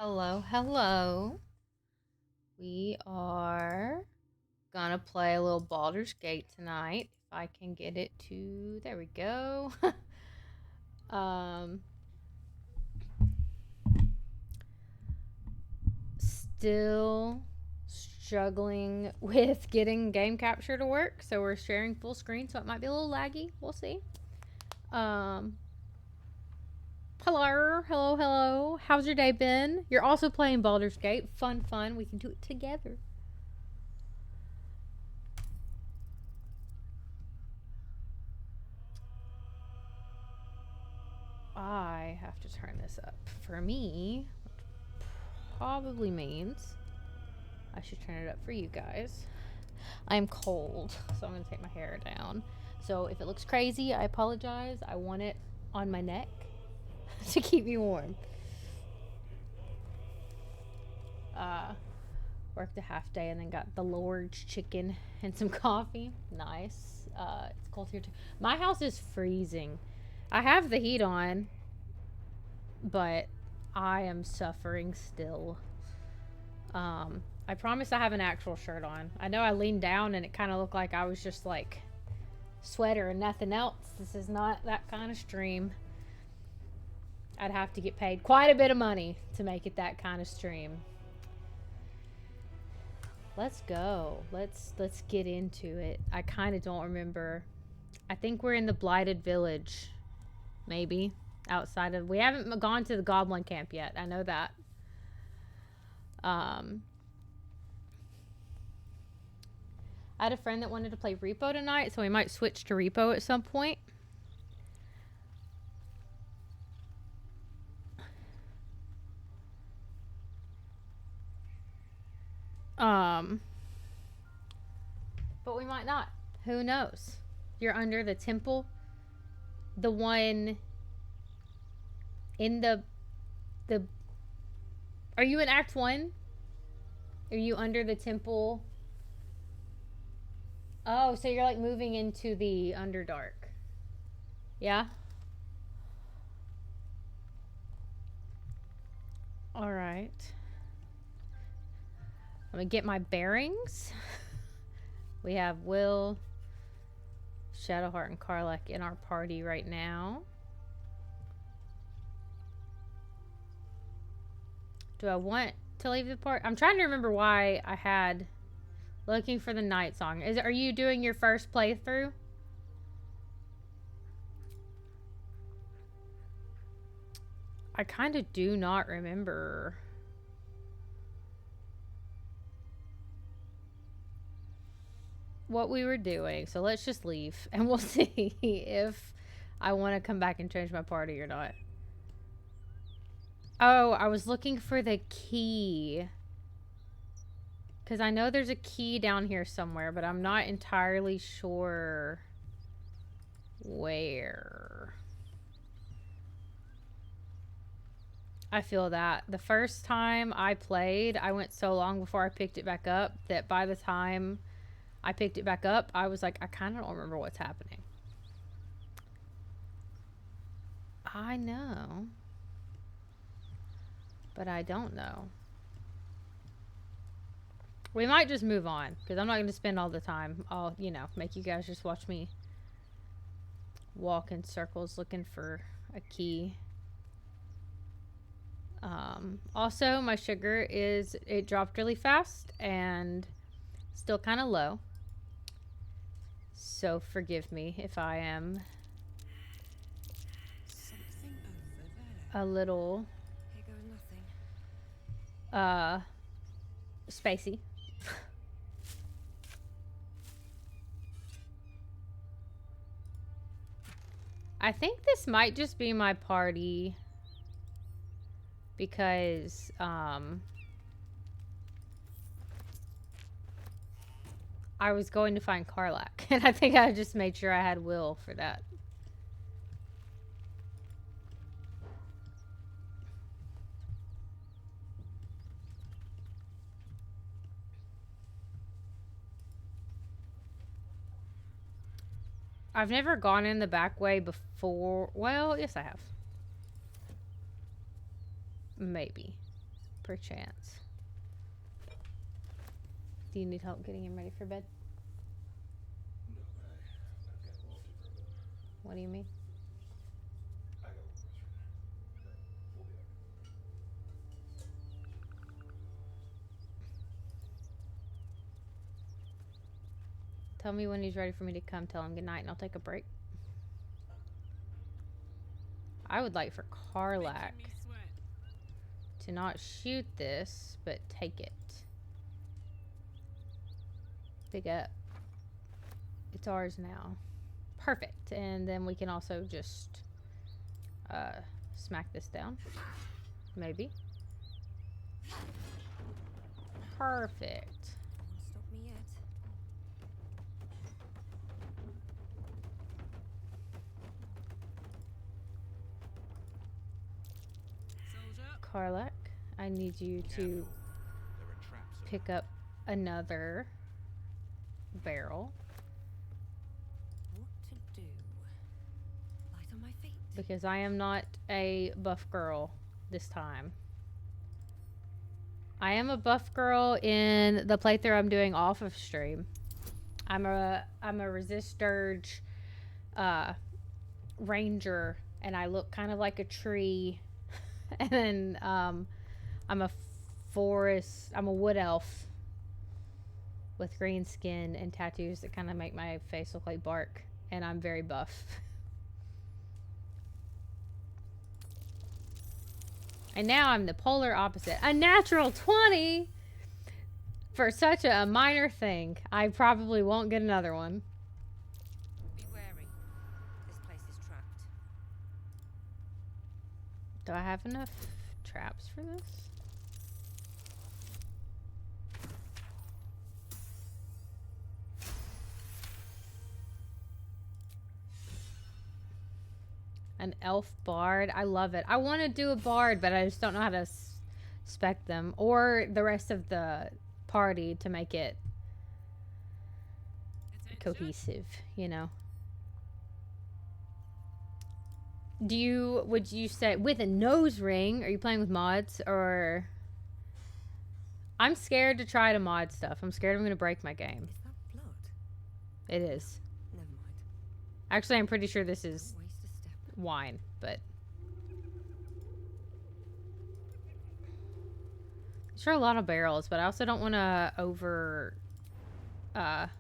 Hello, hello. We are gonna play a little Baldur's Gate tonight. If I can get it to, there we go. um, Still struggling with getting game capture to work, so we're sharing full screen, so it might be a little laggy. We'll see. Um, Hello, hello, hello. How's your day been? You're also playing Baldur's Gate. Fun, fun. We can do it together. I have to turn this up for me, which probably means I should turn it up for you guys. I'm cold, so I'm gonna take my hair down. So if it looks crazy, I apologize. I want it on my neck to keep me warm. Uh, Worked a half day and then got the Lord's chicken and some coffee. Nice. It's cold here too. My house is freezing. I have the heat on, but I am suffering still. I promise I have an actual shirt on. I know I leaned down and it kind of looked like I was just like sweater and nothing else. This is not that kind of stream. I'd have to get paid quite a bit of money to make it that kind of stream. Let's go. Let's get into it. I kind of don't remember. I think we're in the Blighted Village. Maybe. Outside of... We haven't gone to the Goblin Camp yet. I know that. I had a friend that wanted to play R.E.P.O tonight, so we might switch to R.E.P.O at some point. But we might not. Who knows? You're under the temple. The one in the... Are you in Act 1? Are you under the temple? Oh, so you're like moving into the Underdark. Yeah? Alright. I'm gonna get my bearings. We have Will, Shadowheart, and Karlach in our party right now. Do I want to leave the party? I'm trying to remember why I had looking for the night song. Are you doing your first playthrough? I kind of do not remember. What we were doing, so let's just leave and we'll see if I want to come back and change my party or not. Oh, I was looking for the key, because I know there's a key down here somewhere, but I'm not entirely sure where. I feel that. The first time I played, I went so long before I picked it back up that by the time I picked it back up, I was like, I kind of don't remember what's happening. I know. But I don't know. We might just move on, because I'm not going to spend all the time. I'll, you know, make you guys just watch me walk in circles looking for a key. Also, my sugar it dropped really fast and still kind of low. So forgive me if I am a little spacey. I think this might just be my party because I was going to find Karlach, and I think I just made sure I had Will for that. I've never gone in the back way before. Well, yes, I have. Maybe. Perchance. Do you need help getting him ready for bed? No, but I've got Wolfie for a little. What do you mean? I got one question. We'll be back. Tell me when he's ready for me to come. Tell him goodnight and I'll take a break. I would like for Karlach to not shoot this, but take it. Pick up. It's ours now. Perfect. And then we can also just smack this down. Maybe. Perfect. Won't stop me yet. Karlach, I need you to There are traps. pick up another barrel What to do? Light on my feet. because I am not a buff girl this time. I am a buff girl in the playthrough I'm doing off of stream. I'm a resist dirge ranger, and I look kind of like a tree. And then I'm a wood elf with green skin and tattoos that kind of make my face look like bark, and I'm very buff. And now I'm the polar opposite. A natural 20 for such a minor thing. I probably won't get another one. Be wary. This place is trapped. Do I have enough traps for this? An elf bard. I love it. I want to do a bard, but I just don't know how to spec them or the rest of the party to make it cohesive, you know. Would you say with a nose ring? Are you playing with mods or? I'm scared to try to mod stuff. I'm scared I'm going to break my game. Is that blood? It is. Never mind. Actually, I'm pretty sure this is Don't waste a step. wine, but sure a lot of barrels, but I also don't want to over encumber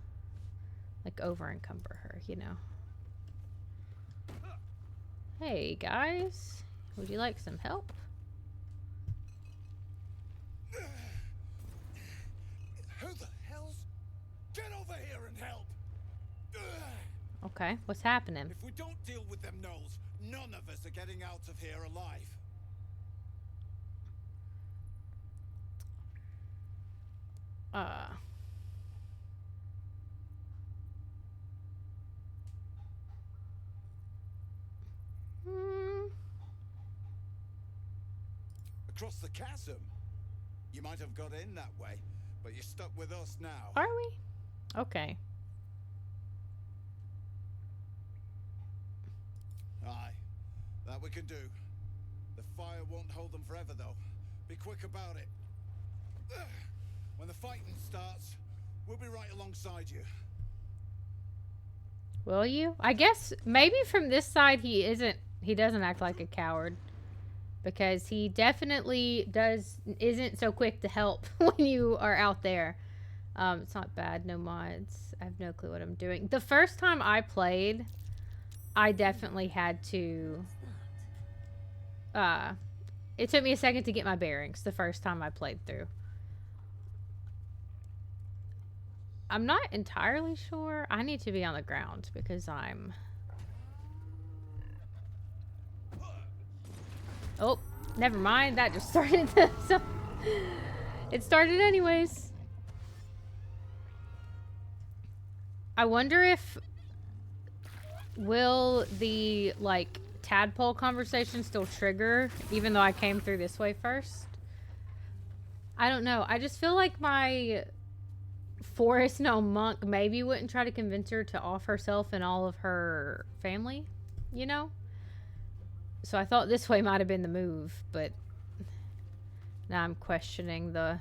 her, you know. Hey guys, would you like some help? Who the hell's? Get over here and help! Okay, what's happening? If we don't deal with them gnolls, none of us are getting out of here alive. Across the chasm? You might have got in that way, but you're stuck with us now. Are we? Okay. Aye, that we can do. The fire won't hold them forever, though. Be quick about it. When the fighting starts, we'll be right alongside you. Will you? I guess maybe from this side he doesn't act like a coward. Because he definitely isn't so quick to help when you are out there. It's not bad, no mods. I have no clue what I'm doing. The first time I played, I definitely had to it took me a second to get my bearings the first time I played through. I'm not entirely sure. I need to be on the ground because I'm Oh, never mind. That just started. So it started anyways. I wonder if will the like tadpole conversation still trigger even though I came through this way first. I don't know. I just feel like my forest gnome monk maybe wouldn't try to convince her to off herself and all of her family, you know? So I thought this way might have been the move, but now I'm questioning the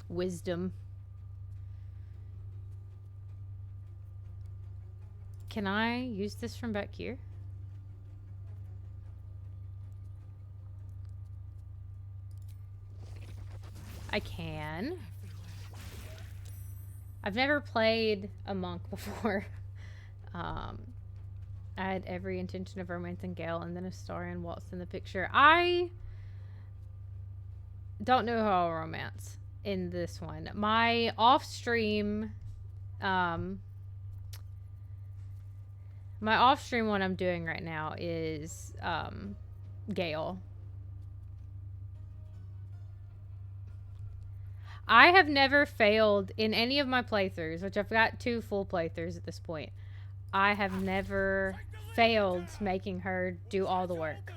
wisdom. Can I use this from back here? I can. I've never played a monk before. I had every intention of romancing Gale, and then Astarion waltzed in the picture. I don't know how I'll romance in this one. My off-stream, my off-stream one I'm doing right now is Gale. I have never failed in any of my playthroughs, which I've got 2 full playthroughs at this point. I have never failed making her do all the work.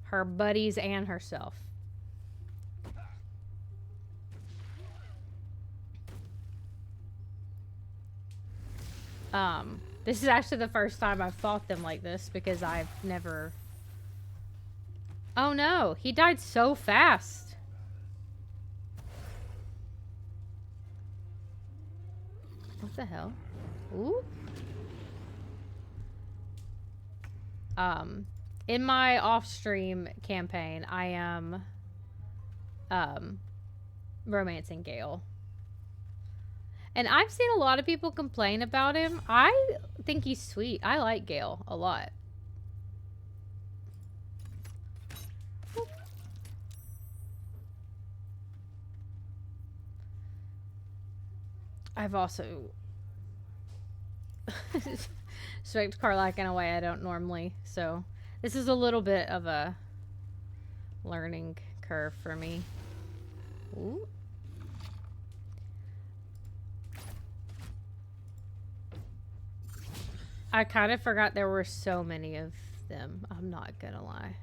Her buddies and herself. This is actually the first time I've fought them like this because I've never... Oh no, he died so fast. What the hell? Ooh. In my off-stream campaign, I am romancing Gale. And I've seen a lot of people complain about him. I think he's sweet. I like Gale a lot. I've also swiped Karlach in a way I don't normally, so this is a little bit of a learning curve for me. Ooh. I kind of forgot there were so many of them. I'm not gonna lie.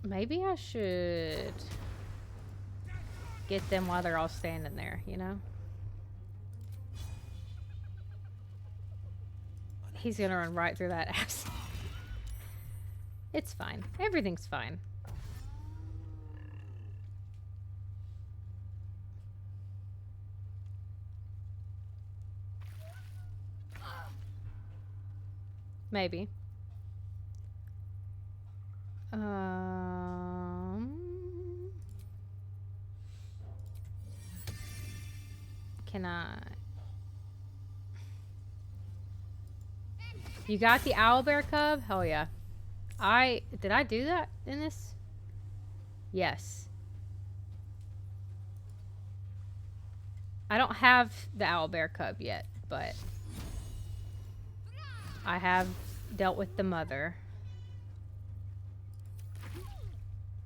Maybe I should get them while they're all standing there, you know? He's gonna run right through that ass. It's fine. Everything's fine. Maybe. Can I? You got the owlbear cub? Hell yeah. Did I do that in this? Yes. I don't have the owlbear cub yet, but I have dealt with the mother.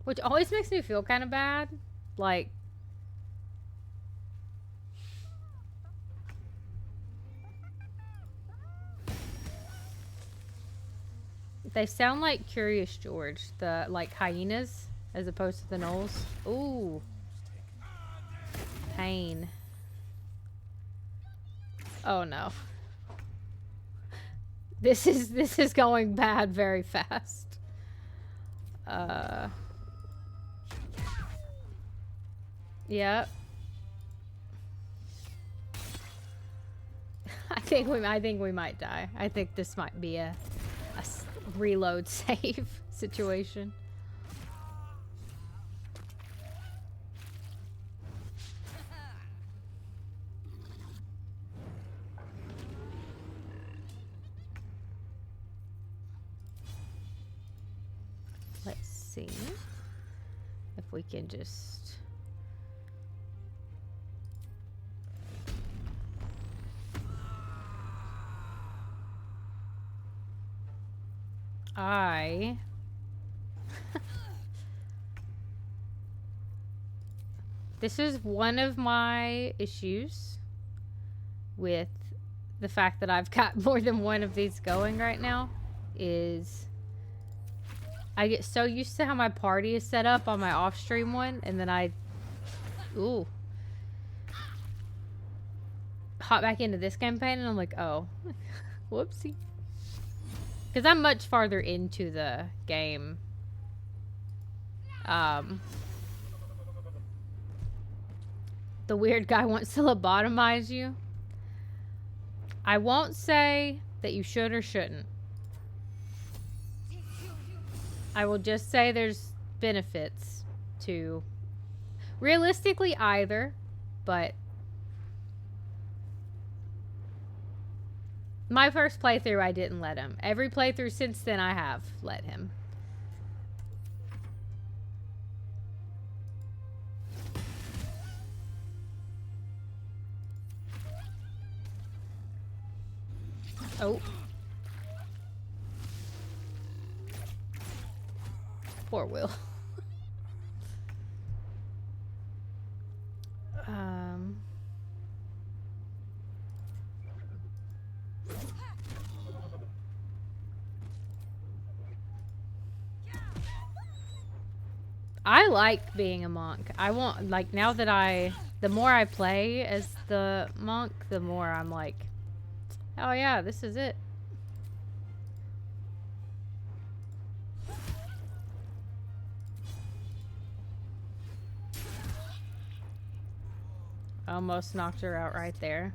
Which always makes me feel kind of bad. Like, they sound like Curious George, the like hyenas, as opposed to the gnolls. Ooh. Pain. Oh no. This is going bad very fast. Yep. I think we might die. I think this might be a reload save situation. Let's see if we can just... I this is one of my issues with the fact that I've got more than one of these going right now is I get so used to how my party is set up on my off-stream one, and then I hop back into this campaign and I'm like, oh, whoopsie. Because I'm much farther into the game. The weird guy wants to lobotomize you. I won't say that you should or shouldn't. I will just say there's benefits to realistically either, but my first playthrough I didn't let him. Every playthrough since then I have let him. Oh. Poor Will. I like being a monk. I want, like, now that the more I play as the monk, the more I'm like, oh yeah, this is it. Almost knocked her out right there.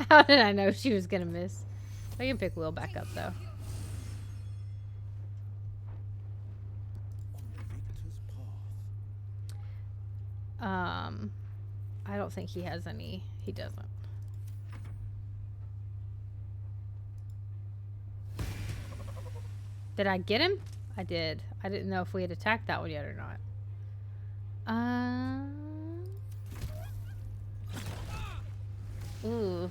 How did I know she was gonna miss? I can pick Will back up though. I don't think he has any. He doesn't. Did I get him? I did. I didn't know if we had attacked that one yet or not. Ooh.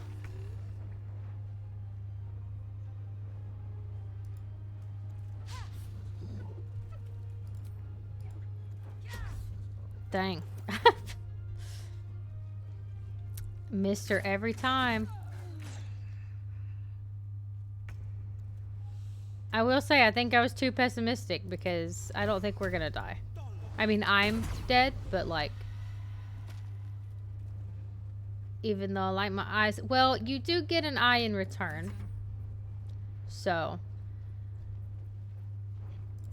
Dang. Missed her every time. I will say, I think I was too pessimistic because I don't think we're gonna die. I mean, I'm dead, but like, even though I like my eyes, well, you do get an eye in return. So,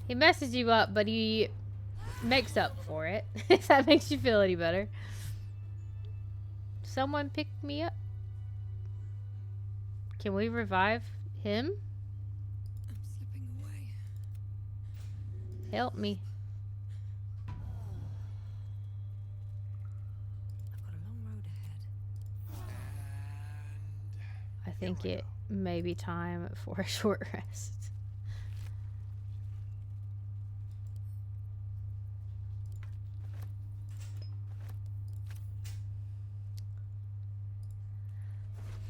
he messes you up, but he makes up for it. If that makes you feel any better. Someone pick me up. Can we revive him? I'm slipping away. Help me. I've got a long road ahead. I think it may be time for a short rest.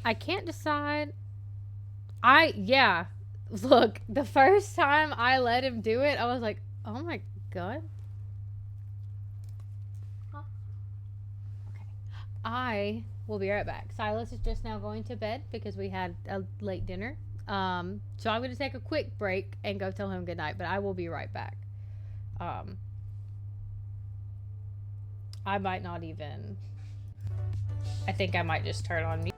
I can't decide. Yeah. Look, the first time I let him do it, I was like, oh my god. Huh? Okay. I will be right back. Silas is just now going to bed because we had a late dinner. So I'm going to take a quick break and go tell him goodnight, but I will be right back. I might not even... I think I might just turn on mute.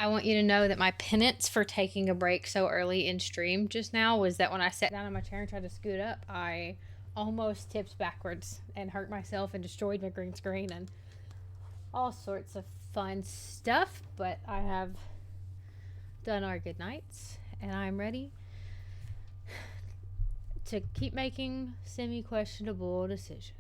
I want you to know that my penance for taking a break so early in stream just now was that when I sat down in my chair and tried to scoot up, I almost tipped backwards and hurt myself and destroyed my green screen and all sorts of fun stuff. But I have done our good nights and I'm ready to keep making semi-questionable decisions.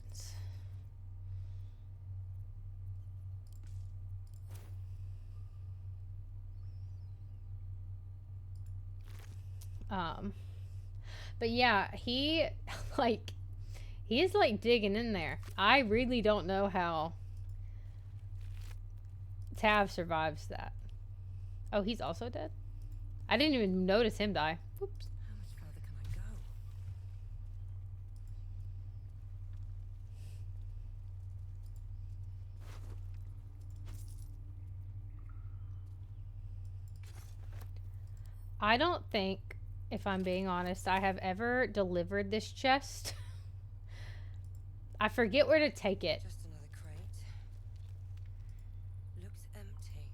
But yeah, he is like digging in there. I really don't know how Tav survives that. Oh, he's also dead? I didn't even notice him die. Oops. How much further can I go? I don't think, if I'm being honest, I have ever delivered this chest. I forget where to take it. Just another crate. Looks empty.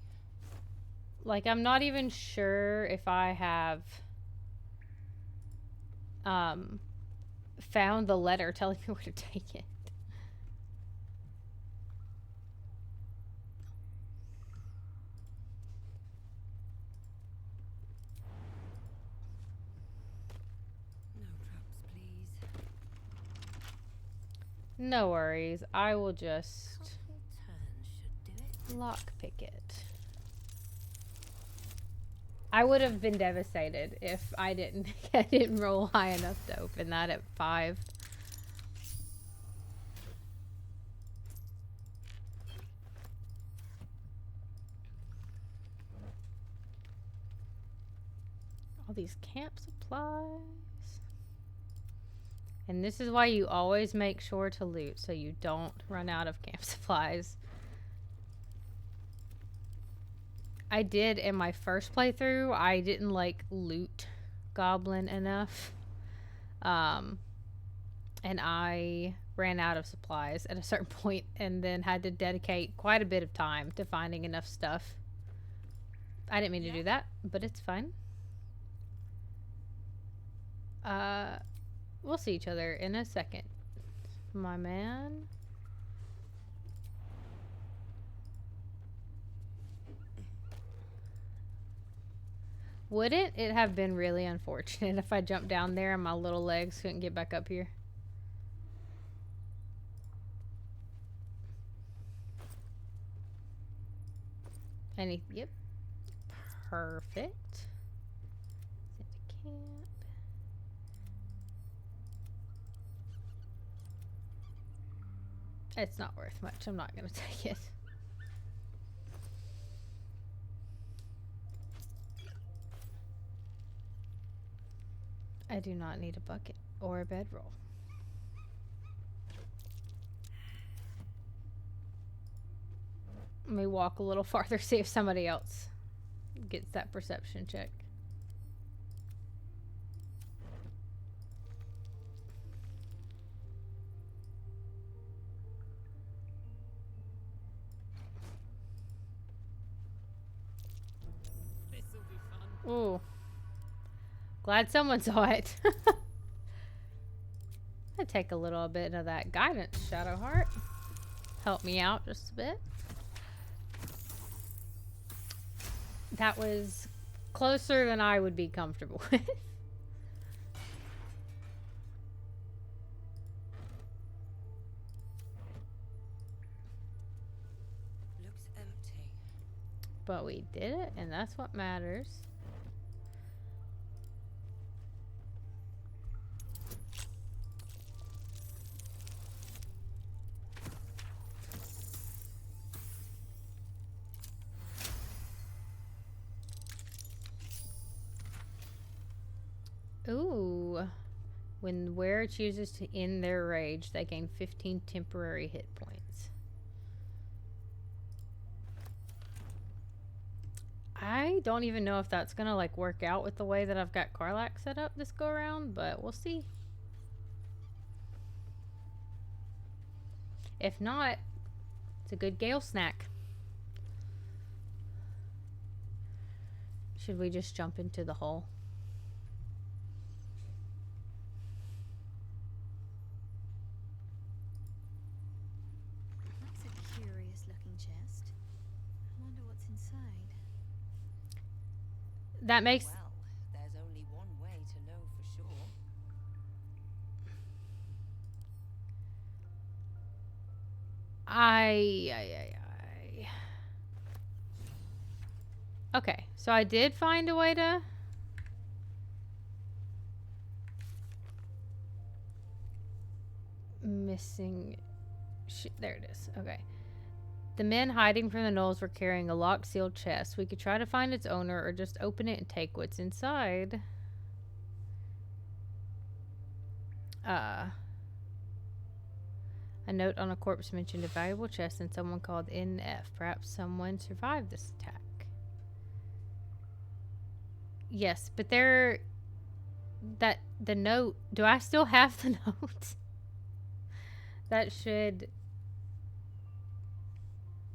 Like, I'm not even sure if I have found the letter telling me where to take it. No traps, please. No worries. I will just Couple turns should do it. lockpick it. I would have been devastated if I didn't roll high enough to open that at 5. All these camp supplies. And this is why you always make sure to loot so you don't run out of camp supplies. I did in my first playthrough. I didn't like loot goblin enough. And I ran out of supplies at a certain point and then had to dedicate quite a bit of time to finding enough stuff. I didn't mean to do that, but it's fine. We'll see each other in a second, my man. Wouldn't it have been really unfortunate if I jumped down there and my little legs couldn't get back up here? Yep. Perfect. Camp. It's not worth much. I'm not gonna take it. I do not need a bucket or a bedroll. Let me walk a little farther, see if somebody else gets that perception check. This'll be fun. Ooh. Glad someone saw it. I take a little bit of that guidance, Shadowheart. Help me out just a bit. That was closer than I would be comfortable with. Looks empty. But we did it, and that's what matters. Ooh. When the wearer chooses to end their rage, they gain 15 temporary hit points. I don't even know if that's gonna like work out with the way that I've got Karlach set up this go around, but we'll see. If not, it's a good Gale snack. Should we just jump into the hole? That's a curious looking chest. I wonder what's inside. That makes... Well, there's only one way to know for sure. Okay, so I did find a way to... Missing... there it is. Okay. The men hiding from the gnolls were carrying a locked, sealed chest. We could try to find its owner or just open it and take what's inside. A note on a corpse mentioned a valuable chest and someone called NF. Perhaps someone survived this attack. Yes, but the note... Do I still have the note? That should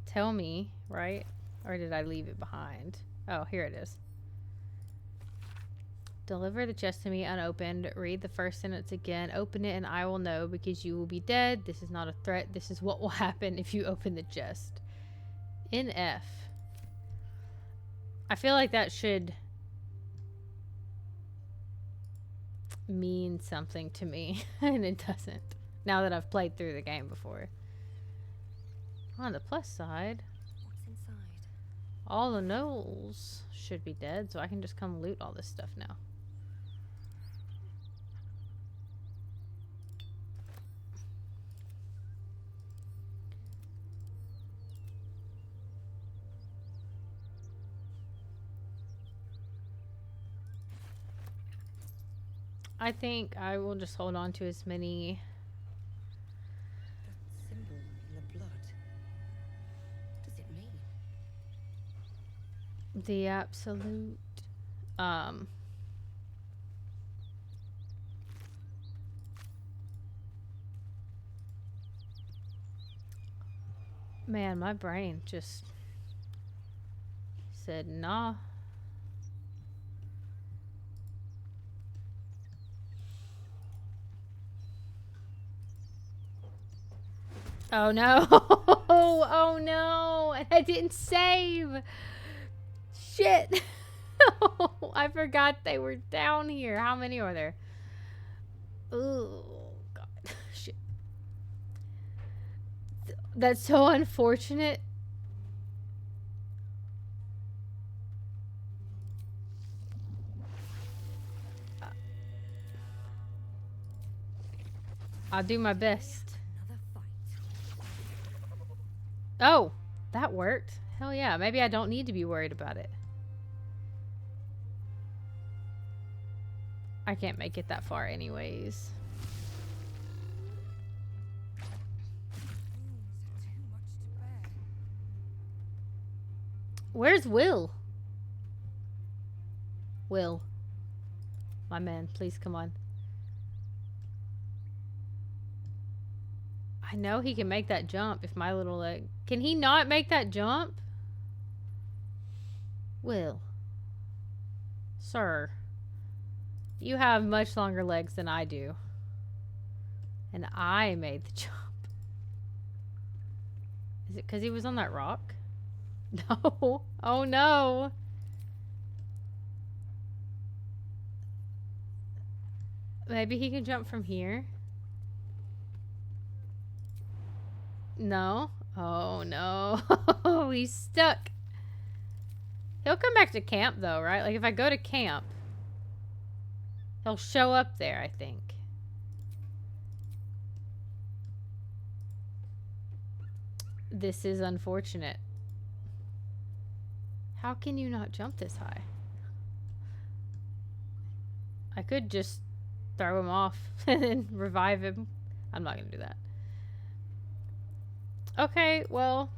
tell me, right? Or did I leave it behind? Oh, here it is. Deliver the chest to me unopened. Read the first sentence again. Open it and I will know because you will be dead. This is not a threat. This is what will happen if you open the chest. NF. I feel like that should mean something to me. And it doesn't. Now that I've played through the game before. On the plus side, What's inside? all the gnolls should be dead, so I can just come loot all this stuff now. I think I will just hold on to as many... That symbol in the blood. What does it mean? The absolute... Man, my brain just said, nah. Oh no. Oh no. I didn't save. Shit. Oh, I forgot they were down here. How many are there? Oh, God. Shit. That's so unfortunate. I'll do my best. Another fight. Oh, that worked. Hell yeah. Maybe I don't need to be worried about it. I can't make it that far anyways. Is that too much to bear? Where's Will? Will. My man, please come on. I know he can make that jump if my little leg... Can he not make that jump? Will. Sir. You have much longer legs than I do. And I made the jump. Is it because he was on that rock? No. Oh no. Maybe he can jump from here. No. Oh no. He's stuck. He'll come back to camp though, right? Like if I go to camp, he'll show up there, I think. This is unfortunate. How can you not jump this high? I could just throw him off and then revive him. I'm not gonna do that. Okay, well,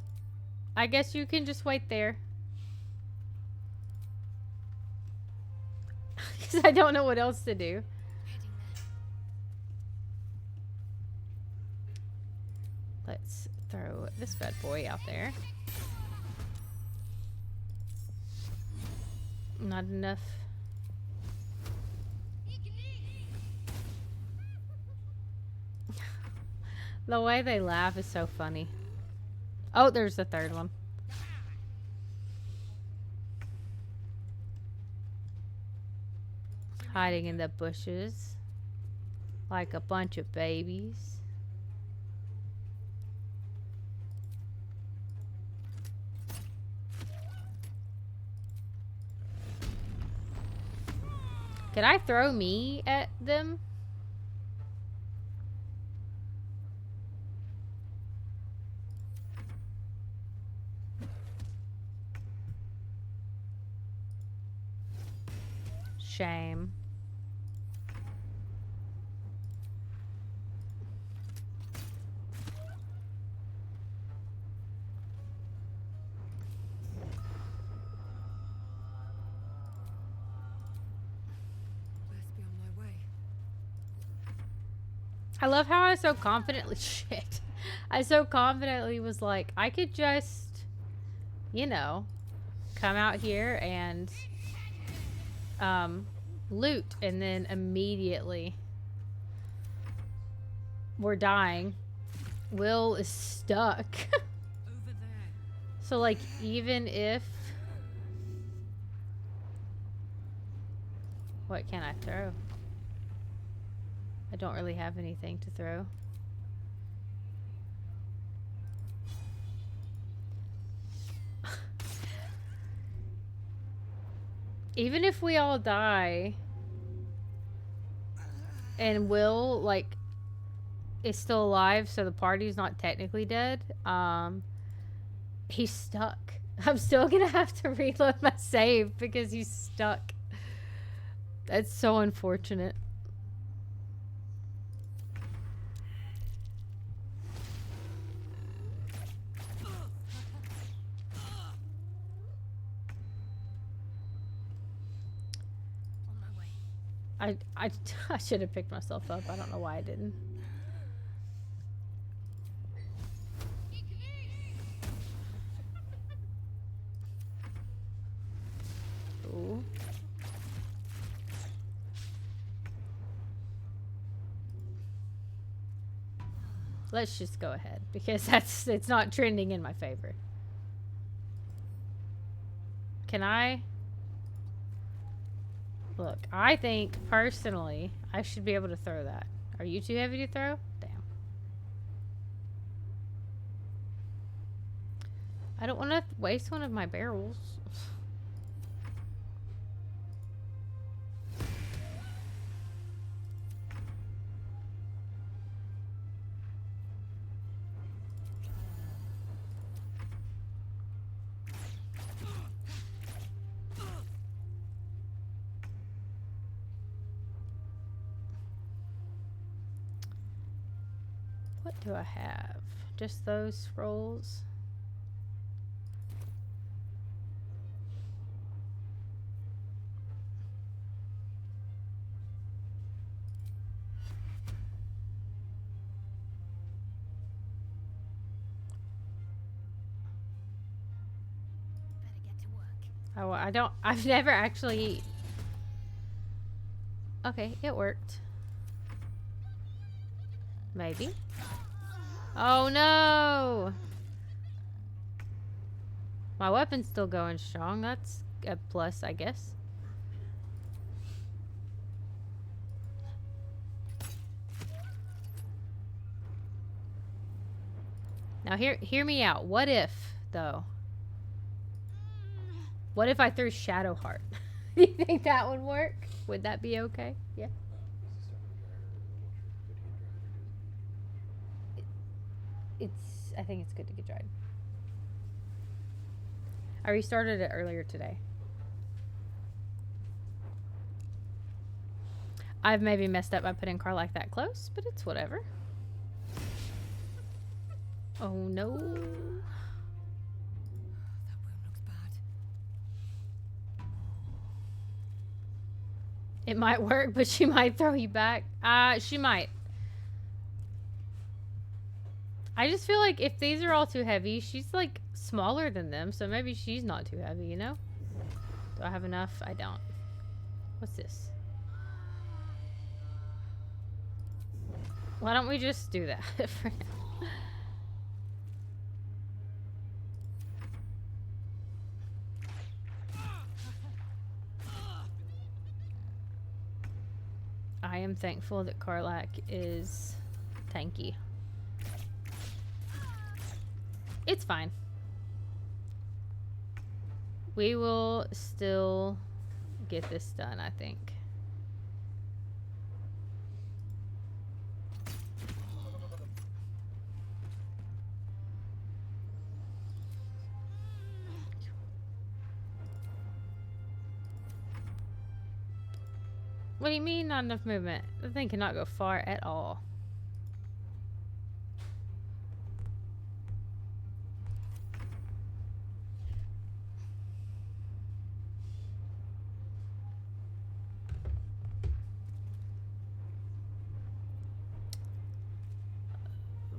I guess you can just wait there. Because I don't know what else to do. Heading there. Let's throw this bad boy out there. Not enough. The way they laugh is so funny. Oh, there's the third one. Hiding in the bushes. Like a bunch of babies. Could I throw me at them? Shame. Best be on my way. I love how I so confidently shit. I so confidently was like, I could just, you know, come out here and loot, and then immediately we're dying. Will is stuck. Over there. So like, even if, what can I throw? I don't really have anything to throw. Even if we all die and Will, like, is still alive, so the party's not technically dead, he's stuck. I'm still gonna have to reload my save because he's stuck. That's so unfortunate. On my way. I should have picked myself up. I don't know why I didn't. Ooh. Let's just go ahead because it's not trending in my favor. Can I? Look, I think personally I should be able to throw that. Are you too heavy to throw? Damn. I don't want to waste one of my barrels. What do I have? Just those scrolls? Better get to work. Oh, I don't. I've never actually. Okay, it worked. Maybe. Oh no! My weapon's still going strong. That's a plus, I guess. Now hear me out. What if, though? What if I threw Shadowheart? Do you think that would work? Would that be okay? Yeah. I think it's good to get dried. I restarted it earlier today. I've maybe messed up by putting car like that close, but it's whatever. Oh no. That wound looks bad. It might work, but she might throw you back. She might. I just feel like if these are all too heavy, she's like smaller than them, so maybe she's not too heavy, you know? Do I have enough? I don't. What's this? Why don't we just do that for now? I am thankful that Karlak is tanky. It's fine. We will still get this done, I think. What do you mean not enough movement? The thing cannot go far at all.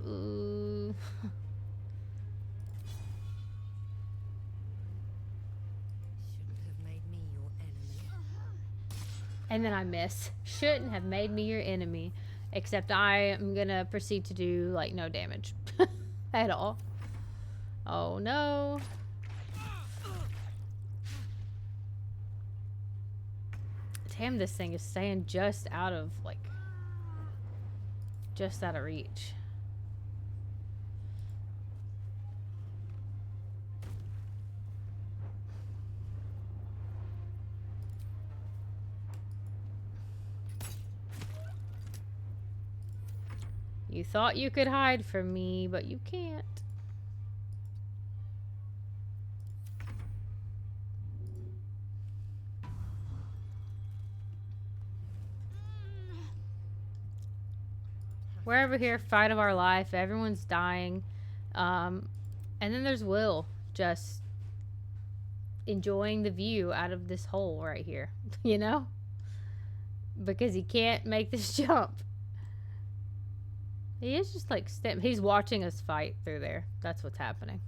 Ooh. Shouldn't have made me your enemy. And then I miss. Shouldn't have made me your enemy. Except I am gonna proceed to do, like, no damage. At all. Oh, no. Damn, this thing is staying just out of, like... just out of reach. You thought you could hide from me, but you can't. We're over here, fight of our life. Everyone's dying. And then there's Will, just enjoying the view out of this hole right here. You know? Because he can't make this jump. He is just like he's watching us fight through there. That's what's happening.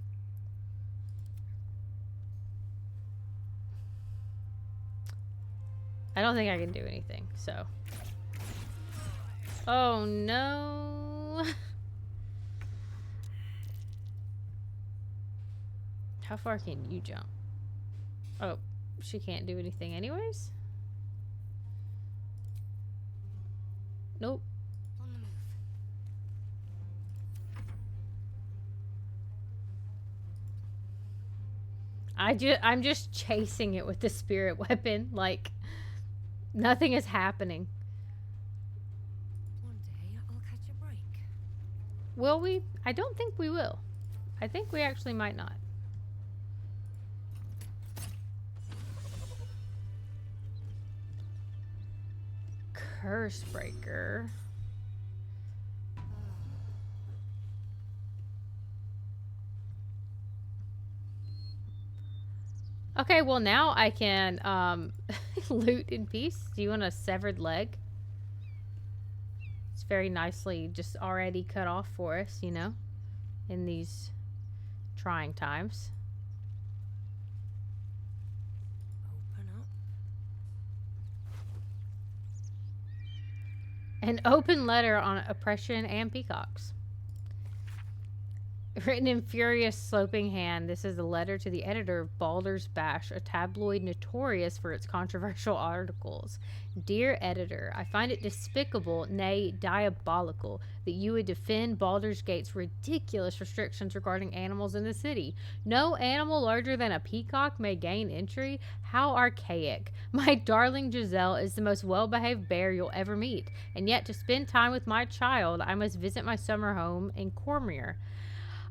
I don't think I can do anything, so. Oh no. How far can you jump? Oh, she can't do anything anyways? Nope. On the move. I'm just chasing it with the spirit weapon. Like, nothing is happening. One day I'll catch a break. Will we? I don't think we will. I think we actually might not. Curse breaker. Okay, well now I can loot in peace. Do you want a severed leg? It's very nicely just already cut off for us, you know, in these trying times. Open up. An open letter on oppression and peacocks. Written in furious, sloping hand, this is a letter to the editor of Baldur's Bash, a tabloid notorious for its controversial articles. Dear editor, I find it despicable, nay, diabolical, that you would defend Baldur's Gate's ridiculous restrictions regarding animals in the city. No animal larger than a peacock may gain entry? How archaic. My darling Giselle is the most well-behaved bear you'll ever meet, and yet to spend time with my child, I must visit my summer home in Cormier.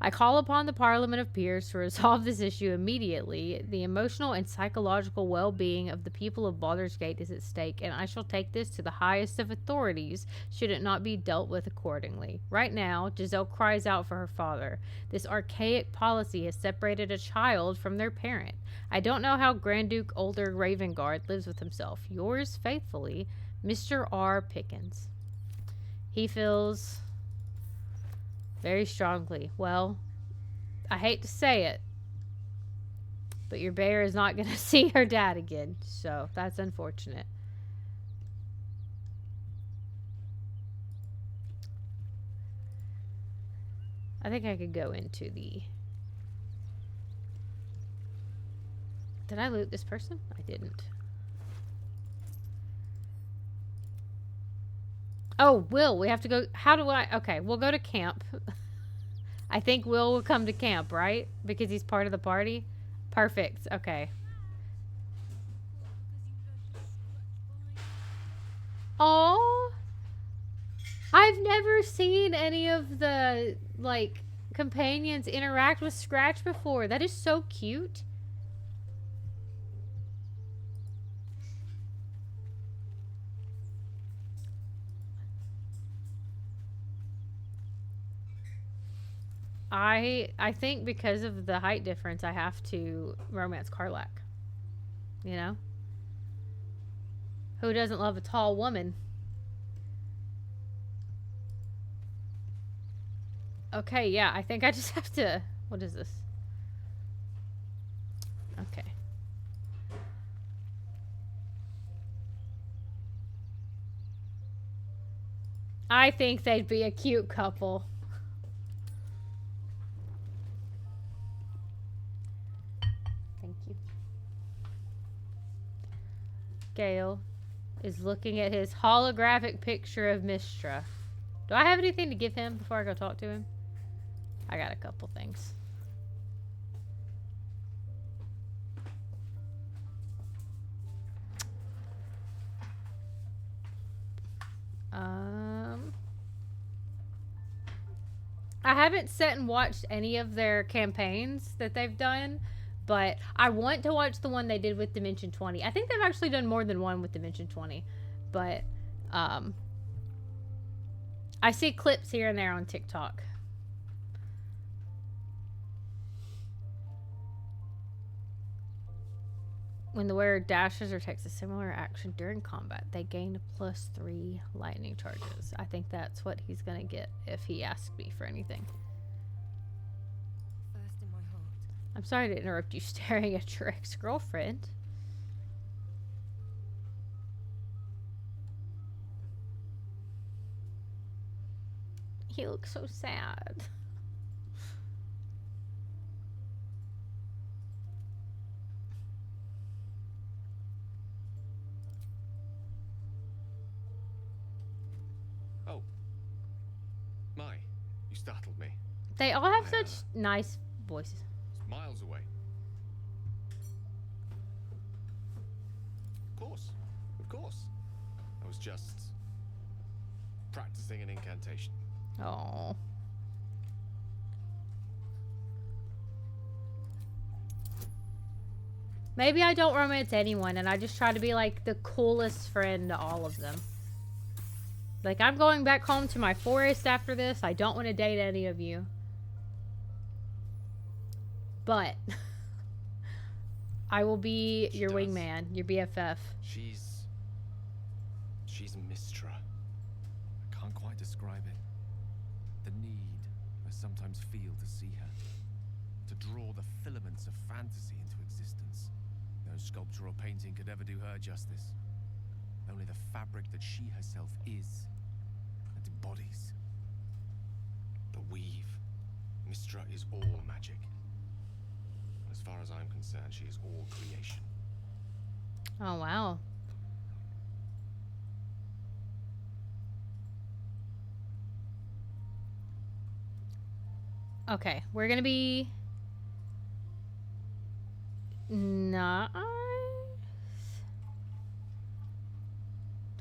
I call upon the Parliament of Peers to resolve this issue immediately. The emotional and psychological well-being of the people of Baldur's Gate is at stake, and I shall take this to the highest of authorities should it not be dealt with accordingly. Right now, Giselle cries out for her father. This archaic policy has separated a child from their parent. I don't know how Grand Duke Older Ravengard lives with himself. Yours faithfully, Mr. R. Pickens. He feels... very strongly. Well, I hate to say it, But your bear is not going to see her dad again. So that's unfortunate. I think I could go into the... Did I loot this person? I didn't. Oh, Will, we have to go... How do I... Okay, we'll go to camp. I think Will will come to camp, right? Because he's part of the party? Perfect. Okay. Oh, I've never seen any of the, like, companions interact with Scratch before. That is so cute. I think because of the height difference, I have to romance Karlak. You know? Who doesn't love a tall woman? Okay, yeah, I think I just have to... What is this? Okay. I think they'd be a cute couple. Thank you. Gale is looking at his holographic picture of Mistra. Do I have anything to give him before I go talk to him? I got a couple things. I haven't sat and watched any of their campaigns that they've done, but I want to watch the one they did with Dimension 20. I think they've actually done more than one with Dimension 20, but I see clips here and there on TikTok. When the wearer dashes or takes a similar action during combat, they gain +3 lightning charges. I think that's what he's gonna get if he asks me for anything. First in my heart. I'm sorry to interrupt you staring at your ex-girlfriend. He looks so sad. Oh. My, you startled me. They all have such nice voices. It's miles away. Of course. Of course. I was just practicing an incantation. Oh. Maybe I don't romance anyone and I just try to be like the coolest friend to all of them. Like, I'm going back home to my forest after this. I don't want to date any of you. But I will be your wingman, your BFF. She's Mistra. I can't quite describe it. The need I sometimes feel to see her. To draw the filaments of fantasy into existence. No sculpture or painting could ever do her justice. Only the fabric that she herself is and embodies. The weave. Mistra is all magic. As far as I'm concerned, she is all creation. Oh, wow. Okay, we're gonna be nice.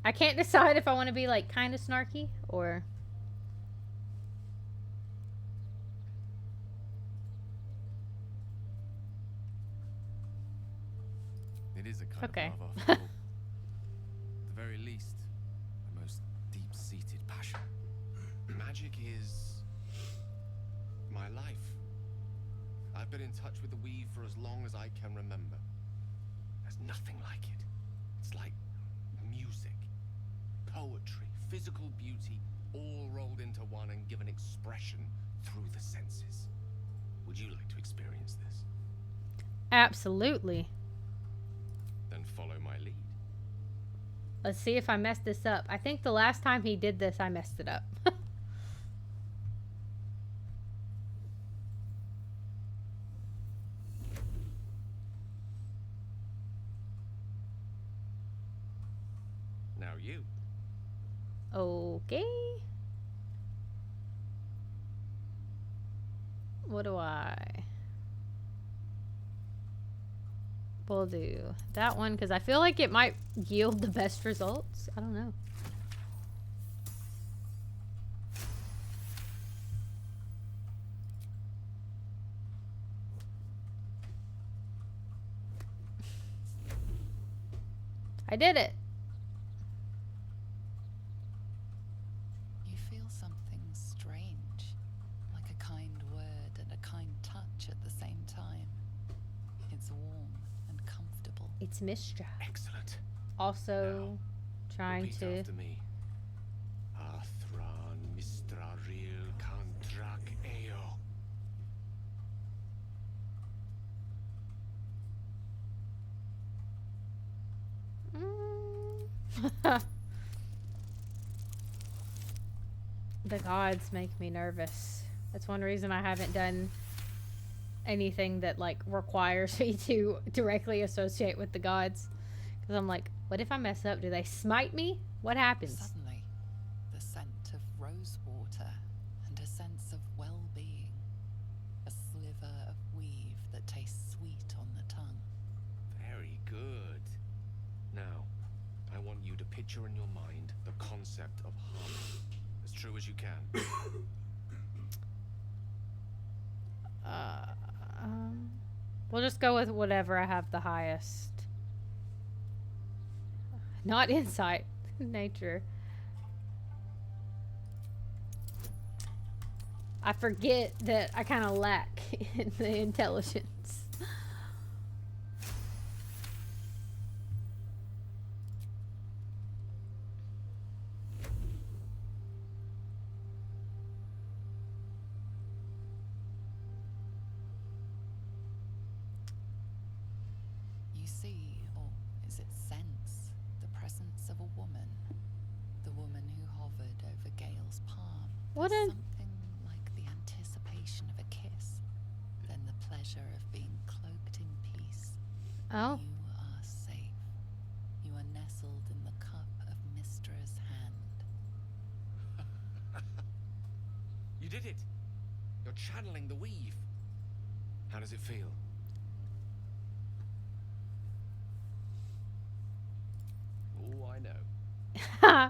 I can't decide if I want to be like kind of snarky or It is a kind Okay. of love after all. At the very least, a most deep-seated passion. Magic is my life. I've been in touch with the weave for as long as I can remember. There's nothing like it. It's like music, poetry, physical beauty, all rolled into one and given expression through the senses. Would you like to experience this? Absolutely. Then follow my lead. Let's see if I messed this up. I think the last time he did this, I messed it up. Now you. Okay. What do I... We'll do that one because I feel like it might yield the best results. I don't know. I did it. You feel something strange, like a kind word and a kind touch at the same time. It's warm and comfortable. It's Mistra. Excellent. Also trying Repeat to... after me. Athran Mistraril Kantrak Eo. The gods make me nervous. That's one reason I haven't done anything that like requires me to directly associate with the gods. Because I'm like, what if I mess up? Do they smite me? What happens? Suddenly, the scent of rose water and a sense of well-being. A sliver of weave that tastes sweet on the tongue. Very good. Now, I want you to picture in your mind the concept of harmony. As true as you can. We'll just go with whatever I have the highest. Not insight. Nature. I forget that I kind of lack in the intelligence. You see, or is it sense, the presence of a woman. The woman who hovered over Gale's palm. What There's a- something like the anticipation of a kiss, then the pleasure of being cloaked in peace. Oh. You are safe. You are nestled in the cup of Mistra's hand. You did it. You're channeling the weave. How does it feel? Oh, I know.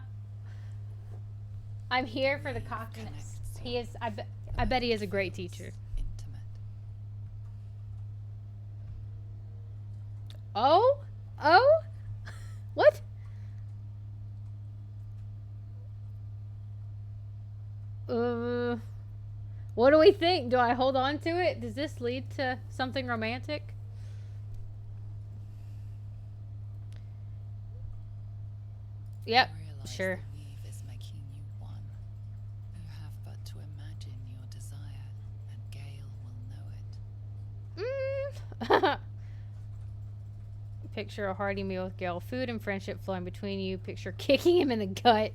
I'm here for the cockiness. He is. I bet he is a great teacher. Intimate. Oh? Oh? What? What do we think? Do I hold on to it? Does this lead to something romantic? Yep, You realize sure. the weave is making you one. You have but to imagine your desire, and Gale will know it. Picture a hearty meal with Gale. Food and friendship flowing between you. Picture kicking him in the gut.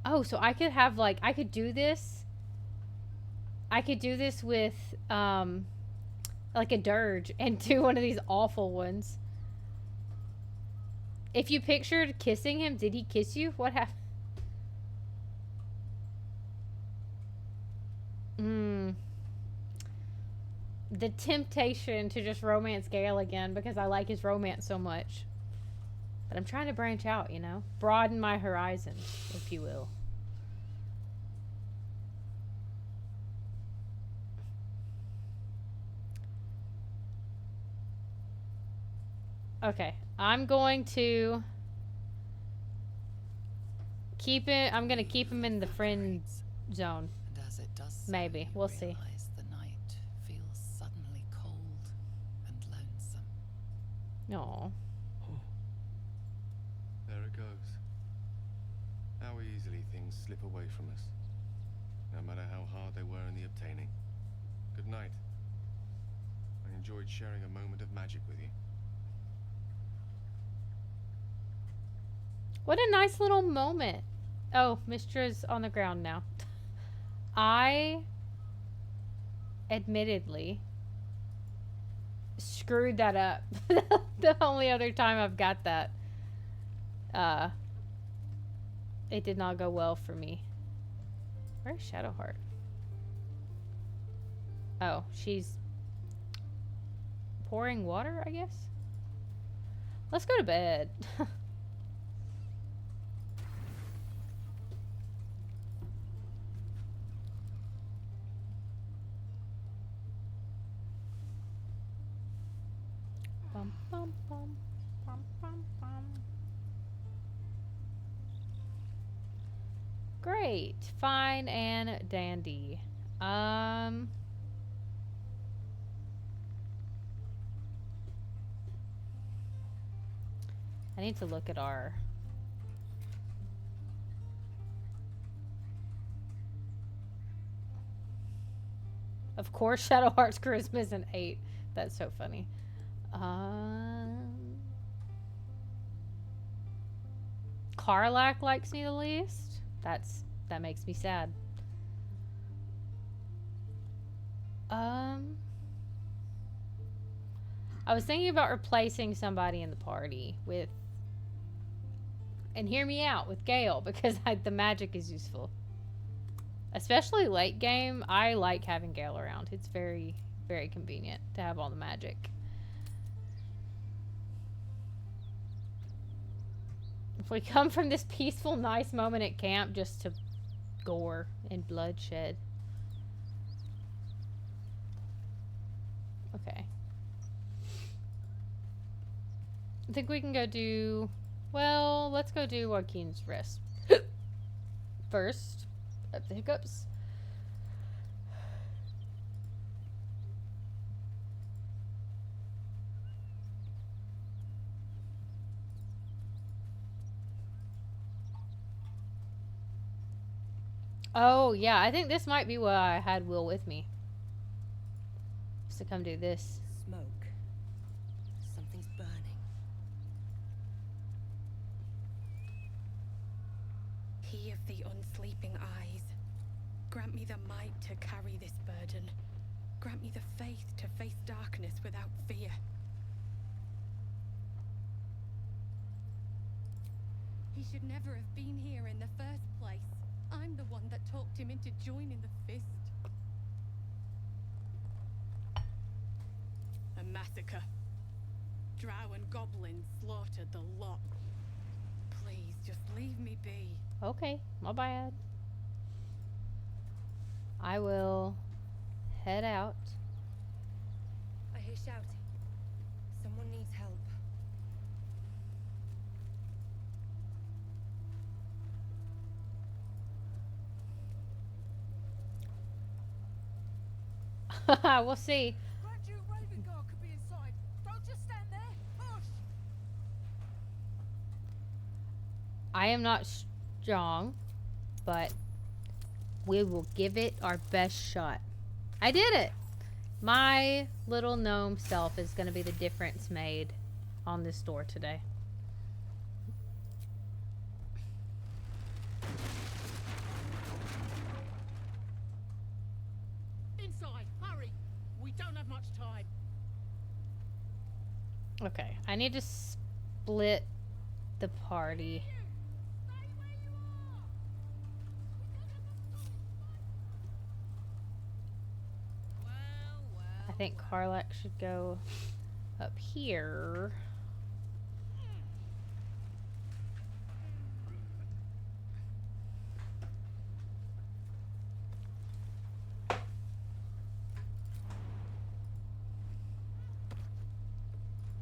Oh, so I could have like I could do this. I could do this with like a dirge and do one of these awful ones. If you pictured kissing him, did he kiss you? What happened? The temptation to just romance Gale again because I like his romance so much. But I'm trying to branch out, you know? Broaden my horizons, if you will. Okay, I'm going to keep it. I'm going to keep him in the friend zone. And as it does so, Maybe. you We'll see. realize the night feels suddenly cold and lonesome. Aw. There it goes. How easily things slip away from us. No matter how hard they were in the obtaining. Good night. I enjoyed sharing a moment of magic with you. What a nice little moment. Oh, Mistra's on the ground now. I admittedly screwed that up. The only other time I've got that. It did not go well for me. Where's Shadowheart? Oh, she's pouring water, I guess? Let's go to bed. Bum, bum, bum, bum, bum, bum. Great. Fine and dandy. I need to look at our... Of course, Shadowheart's charisma is an 8. That's so funny. Karlak likes me the least. That makes me sad. I was thinking about replacing somebody in the party with, and hear me out, with Gale, because the magic is useful. Especially late game, I like having Gale around. It's very, very convenient to have all the magic. If we come from this peaceful, nice moment at camp just to gore and bloodshed. Okay. I think we can go do... Well, let's go do Joaquin's rest. First. Up the hiccups. Oh, yeah. I think this might be why I had Will with me. Just to come do this. Smoke. Something's burning. He of the unsleeping eyes, grant me the might to carry this burden. Grant me the faith to face darkness without fear. He should never have been here in the first place. I'm the one that talked him into joining the fist. A massacre. Drow and goblins slaughtered the lot. Please, just leave me be. Okay, my bad. I will head out. I hear shouting. Someone needs help. We'll see. Grand Duke Ravenguard could be inside. Don't just stand there. Push! I am not strong, but we will give it our best shot. I did it! My little gnome self is going to be the difference made on this door today. Inside, hurry! We don't have much time. Okay, I need to split the party. Stay where you are! Well, I think Karlak should go up here.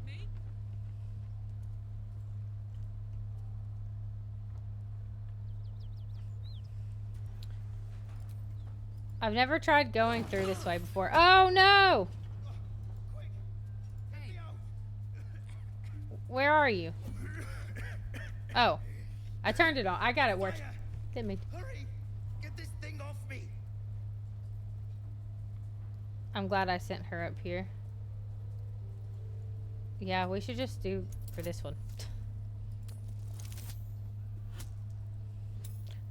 Me? I've never tried going through this way before. Oh no! Where are you? Oh, I turned it on. I got it working. Didn't mean. Hurry! Get this thing off me! I'm glad I sent her up here. Yeah, we should just do for this one.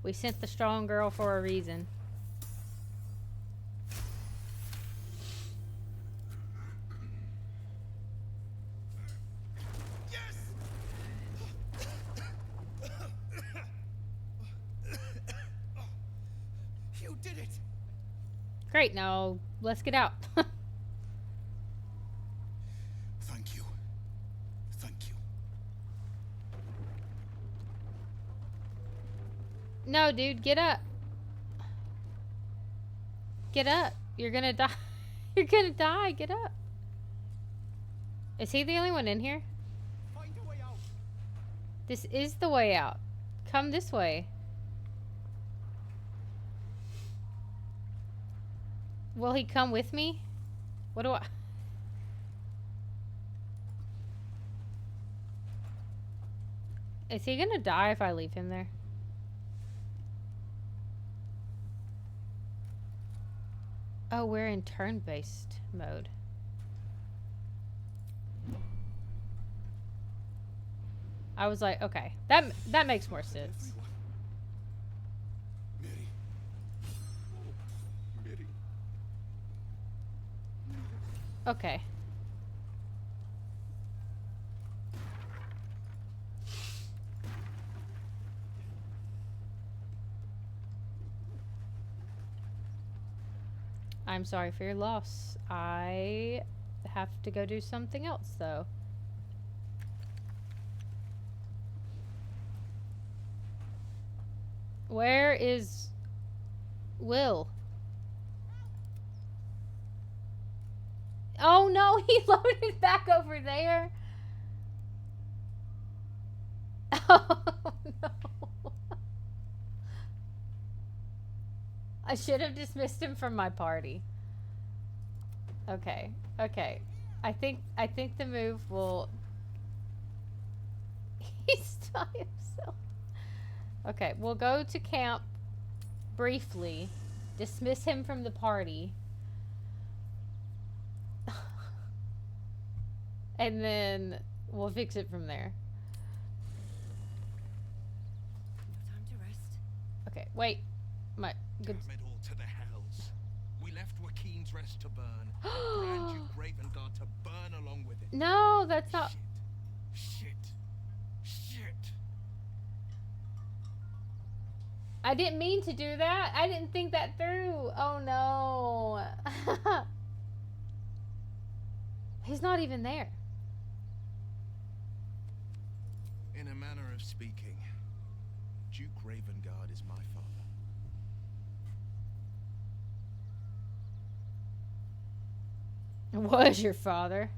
We sent the strong girl for a reason. You did it. Great, now let's get out. Thank you. Thank you. No, dude, get up. Get up. You're gonna die. You're gonna die. Get up. Is he the only one in here? Find a way out. This is the way out. Come this way. Will he come with me? What do I... Is he gonna die if I leave him there? Oh, we're in turn-based mode. I was like, okay, that makes more sense. Mary. Mary. Okay. I'm sorry for your loss. I have to go do something else, though. Where is Will? Oh no, he loaded back over there. Oh no. I should have dismissed him from my party. Okay. Okay. I think the move will... He's by himself. Okay, we'll go to camp briefly. Dismiss him from the party. And then we'll fix it from there. No time to rest. Okay, wait. My good... Damn it all to the hells. We left Joaquin's rest to burn. Brand Duke Ravengard to burn along with it. No, that's not... Shit. I didn't mean to do that. I didn't think that through. Oh no. He's not even there. In a manner of speaking, Duke Ravengard is my father. Was your father?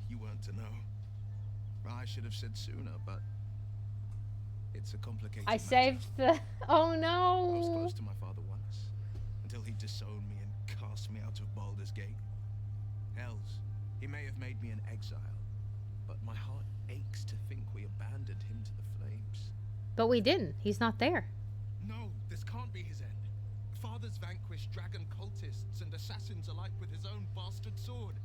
You weren't to know. I should have said sooner, but it's a complicated I matter. saved the... Oh I was no. close to my father once, until he disowned me and cast me out of Baldur's Gate. Hells, he may have made me an exile, but my heart aches to think we abandoned him to the flames. But we didn't. He's not there. No, this can't be his end. Father's vanquished dragon cultists and assassins alike with his own bastard sword.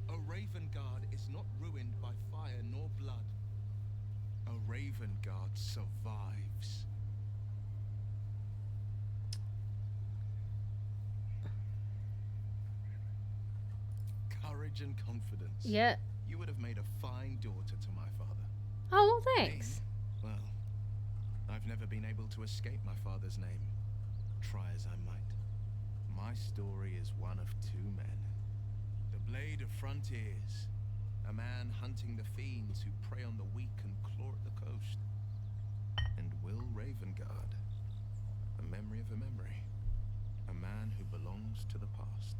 A Ravengard is not ruined by fire nor blood. A Ravengard survives. Courage and confidence. Yeah. You would have made a fine daughter to my father. Oh, well, thanks. Me? Well, I've never been able to escape my father's name, try as I might. My story is one of two men. The Blade of Frontiers, a man hunting the fiends who prey on the weak and claw at the coast. And Will Ravengard, a memory of a memory, a man who belongs to the past.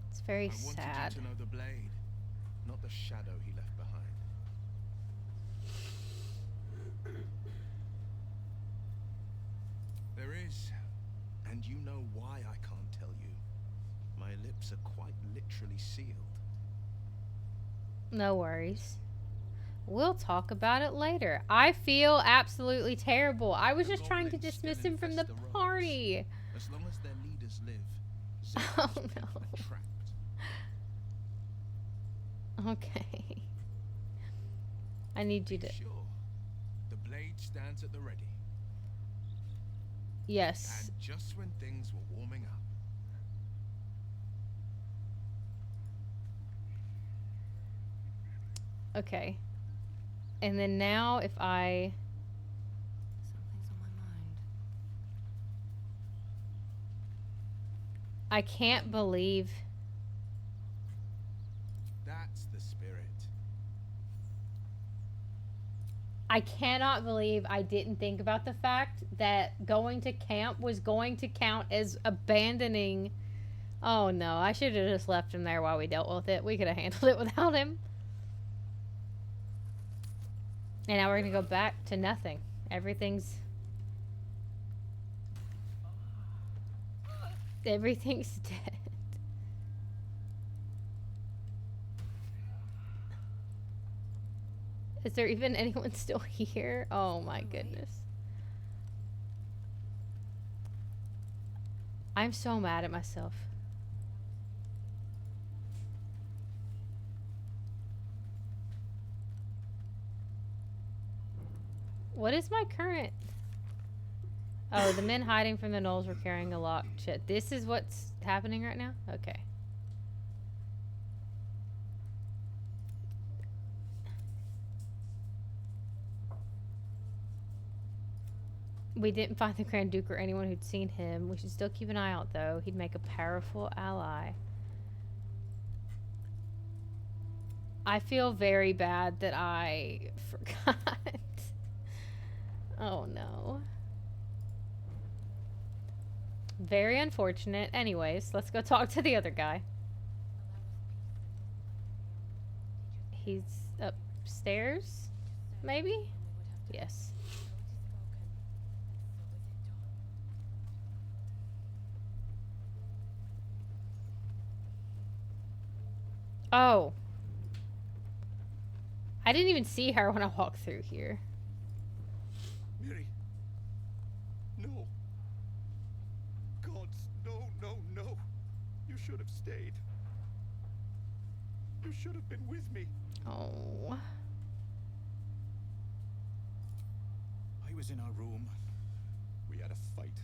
It's very I wanted sad. you to know the Blade, not the shadow he left behind. There is, and you know why I can't tell you. My lips are quite literally sealed. No worries. We'll talk about it later. I feel absolutely terrible. I was The just trying to goblins dismiss still him from the infest the roads. party. As long as their leaders live, Oh Satan's people no. are trapped. Okay. I need you Be to. sure. The blade stands at the ready. Yes. And just when things were warming up, Okay. And then now if I. Something's on my mind. I can't believe. that's the spirit. I cannot believe I didn't think about the fact that going to camp was going to count as abandoning. Oh no, I should have just left him there while we dealt with it. We could have handled it without him. And now we're gonna go back to nothing. Everything's dead. Is there even anyone still here? Oh my goodness. I'm so mad at myself. What is my current? Oh, the men hiding from the gnolls were carrying a lock. Shit, this is what's happening right now? Okay. We didn't find the Grand Duke or anyone who'd seen him. We should still keep an eye out, though. He'd make a powerful ally. I feel very bad that I forgot. Oh, no. Very unfortunate. Anyways, let's go talk to the other guy. He's upstairs? Maybe? Yes. Oh. I didn't even see her when I walked through here. Miri. No. Gods, no, no, no. You should have stayed. You should have been with me. Oh. I was in our room. We had a fight.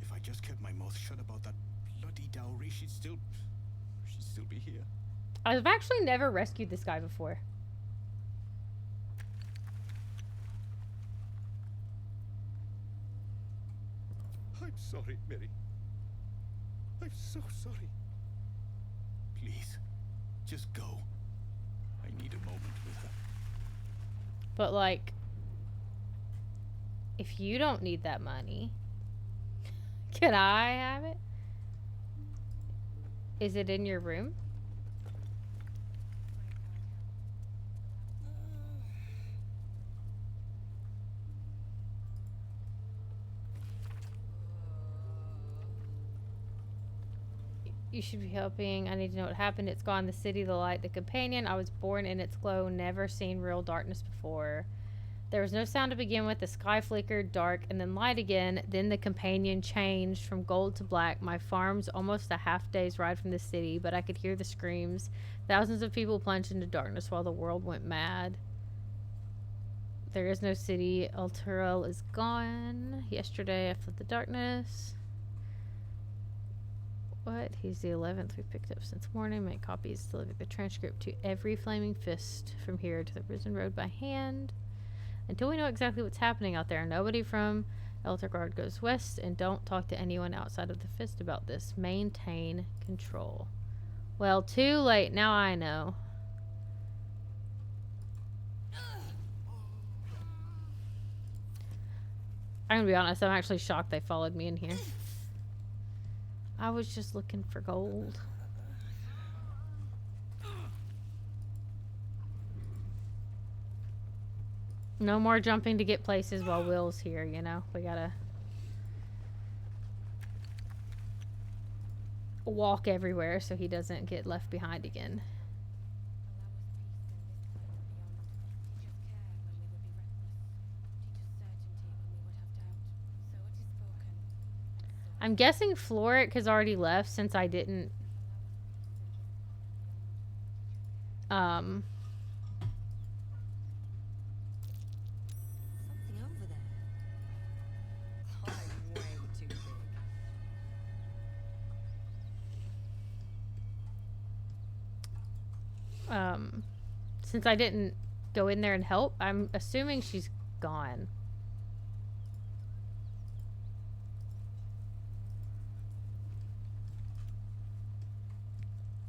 If I just kept my mouth shut about that bloody dowry, she'd still be here. I've actually never rescued this guy before. I'm sorry, Miri. I'm so sorry. Please, just go. I need a moment with her. But, like, if you don't need that money, can I have it? Is it in your room? You should be helping. I need to know what happened. It's gone. The city, the light, the companion. I was born in its glow. Never seen real darkness before. There was no sound to begin with. The sky flickered dark and then light again. Then the companion changed from gold to black. My farm's almost a half day's ride from the city, but I could hear the screams. Thousands of people plunged into darkness while the world went mad. There is no city. El Turel is gone. Yesterday I fled the darkness. What? He's the 11th we picked up since morning. Make copies. Deliver the transcript to every flaming fist from here to the prison road by hand. Until we know exactly what's happening out there, nobody from Eltergard goes west, and don't talk to anyone outside of the fist about this. Maintain control. Well, too late. Now I know. I'm gonna be honest, I'm actually shocked they followed me in here. I was just looking for gold. No more jumping to get places while Will's here, you know? We gotta walk everywhere so he doesn't get left behind again. I'm guessing Floric has already left since I didn't Something over there. I'm way too big. since I didn't go in there and help, I'm assuming she's gone.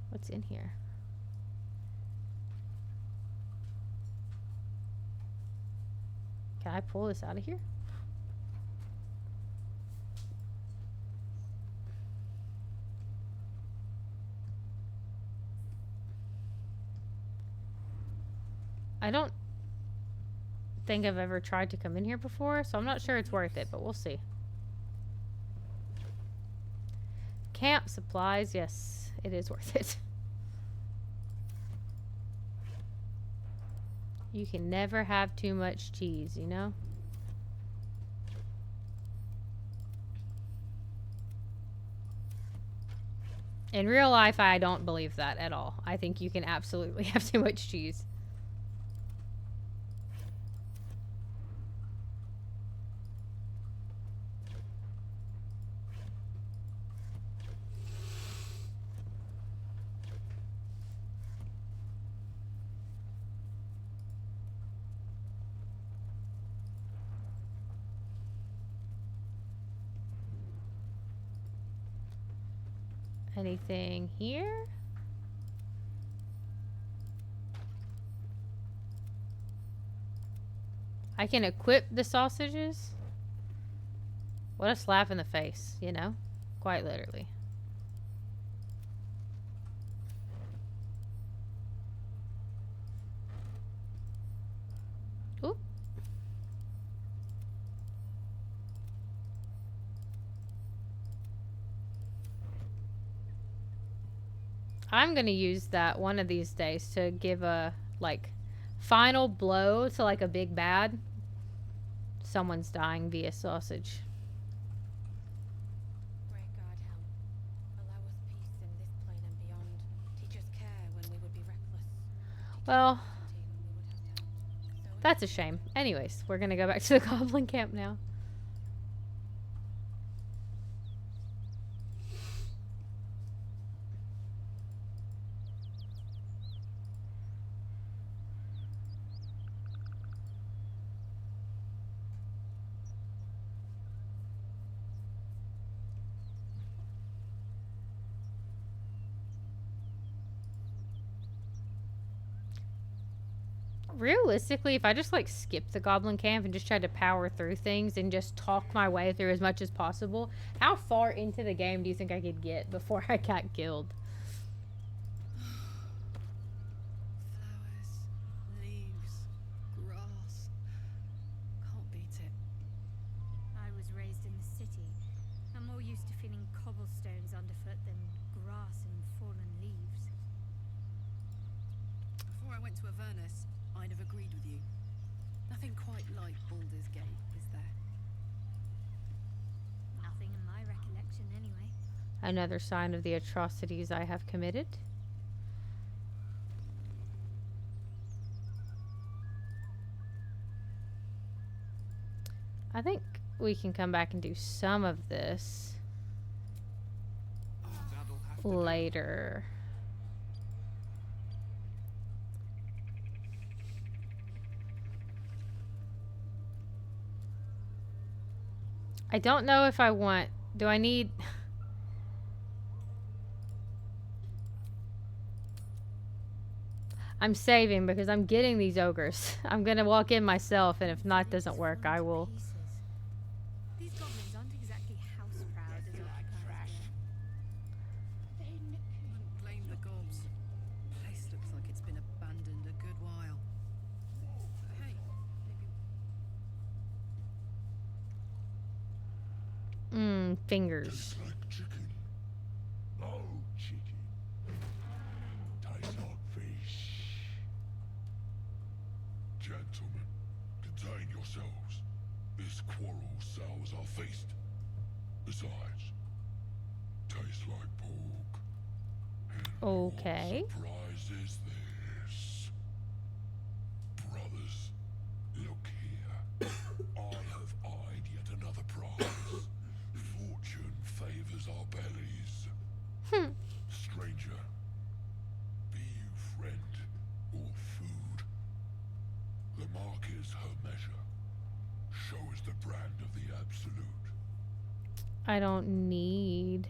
What's in here? Can I pull this out of here? I don't think I've ever tried to come in here before, so I'm not sure it's worth it, but we'll see. Camp supplies, yes, it is worth it. You can never have too much cheese, you know? In real life, I don't believe that at all. I think you can absolutely have too much cheese. Anything here? I can equip the sausages? What a slap in the face, you know? Quite literally. Oop. I'm gonna use that one of these days to give a, like, final blow to, like, a big bad. Someone's dying via sausage. Great God, Helm. Allow us peace in this plane and beyond. Teach us care when we would be reckless. Well, that's a shame. Anyways, we're gonna go back to the goblin camp now. Realistically, if I just like skip the goblin camp and just tried to power through things and just talk my way through as much as possible, how far into the game do you think I could get before I got killed? Flowers, leaves, grass. Can't beat it. I was raised in the city. I'm more used to feeling cobblestones underfoot than grass and fallen leaves. Before I went to Avernus, I'd have agreed with you. Nothing quite like Baldur's Gate, is there? Nothing in my recollection, anyway. Another sign of the atrocities I have committed. I think we can come back and do some of this That'll have to do. later. I don't know if I want... Do I need... I'm saving because I'm getting these ogres. I'm gonna walk in myself, and if not doesn't work, I will... These goblins aren't exactly house proud as occupiers. Wouldn't blame the gobs. Place looks like it's been abandoned a good while. But hey, maybe... fingers. Tastes like chicken. No chicken. Tastes like fish. Gentlemen, contain yourselves. This quarrel sours our feast. Besides, Tastes like pork. And Okay. what surprise is this? Brothers, look here. I have eyed yet another prize. Fortune favors our bellies. Stranger, be you friend or food. The mark is her measure. Show us the brand of the absolute. I don't need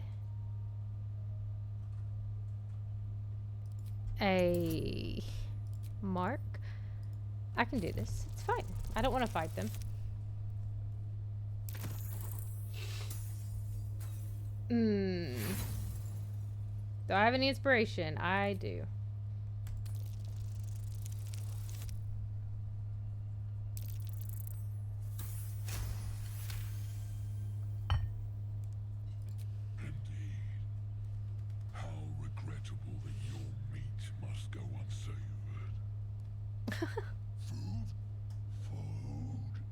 a mark. I can do this. It's fine. I don't want to fight them. Do I have any inspiration? I do. Indeed. How regrettable that your meat must go unsavored. Food? Food.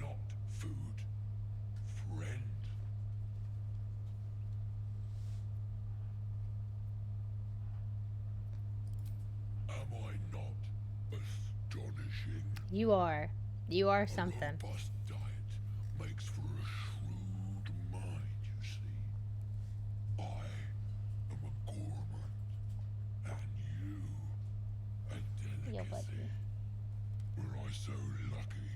Not food. Friend. Am I not astonishing? You are. You are something. A robust diet makes for a shrewd mind, you see. I am a gourmand, and you a Yo, delicacy. buddy. Were I so lucky?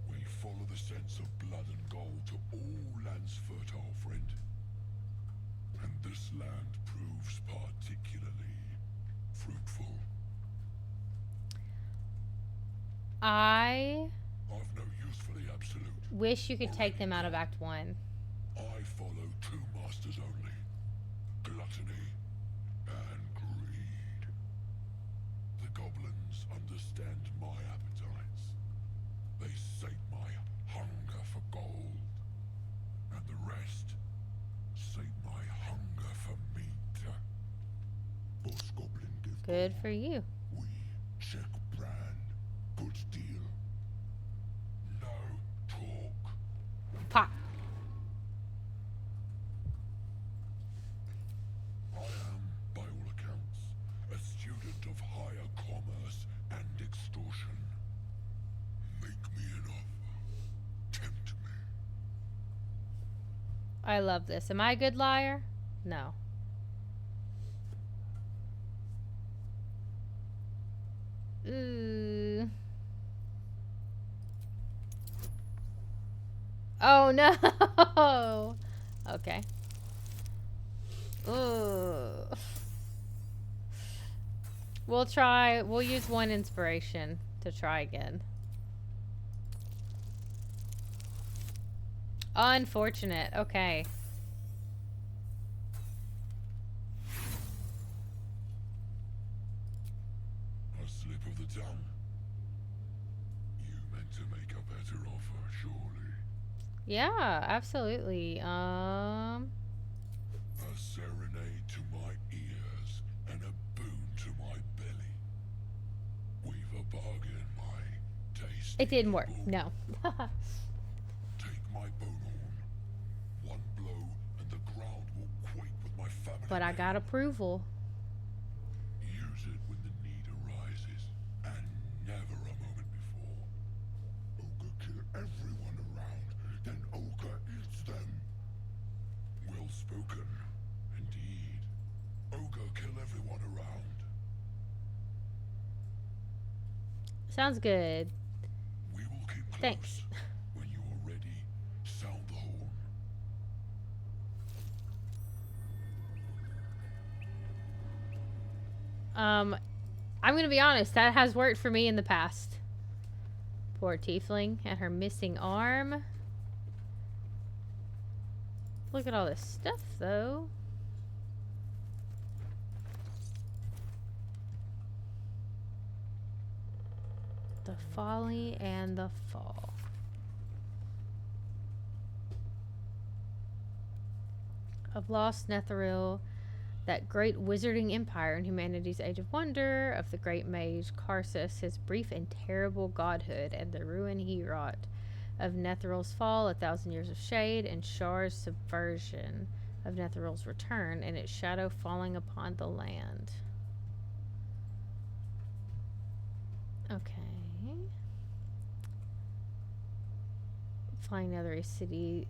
We follow the sense of blood and gold to all lands fertile, friend. And this land proves particularly fruitful. I I've no use for the absolute. wish you could take them out of Act 1. I follow two masters only. Gluttony and greed. The goblins understand my appetites. They sate my hunger for gold. And the rest sate my hunger for meat. Boss goblin give Good gold. for you. We check brand. Good deal. No talk. Pop. I am, by all accounts, a student of higher commerce and extortion. Make me an offer. Tempt me. I love this. Am I a good liar? No. Ooh. Oh no. Okay. Ooh. We'll try. We'll use one inspiration to try again. Unfortunate. Okay. A slip of the tongue. You meant to make a better offer, surely. Yeah, absolutely. A serenade to my ears and a boon to my belly. We've a bargain, my taste. It didn't work. No. Take my bone horn. One blow and the ground will quake with my family. But I name. got approval. Use it when the need arises, and never a moment before. Ogre kill everyone around, then Ogre eats them. Well spoken, indeed. Ogre kill everyone around. Sounds good. We will keep close. Thanks. When you are ready, sound the horn. I'm gonna be honest, that has worked for me in the past. Poor tiefling and her missing arm. Look at all this stuff, though. The folly and the fall. Of lost Netheril, that great wizarding empire in humanity's age of wonder, of the great mage Karsus, his brief and terrible godhood, and the ruin he wrought, of Netheral's fall, 1,000 years of shade, and Shar's subversion, of Netheral's return, and its shadow falling upon the land. Okay. Flying Nether City,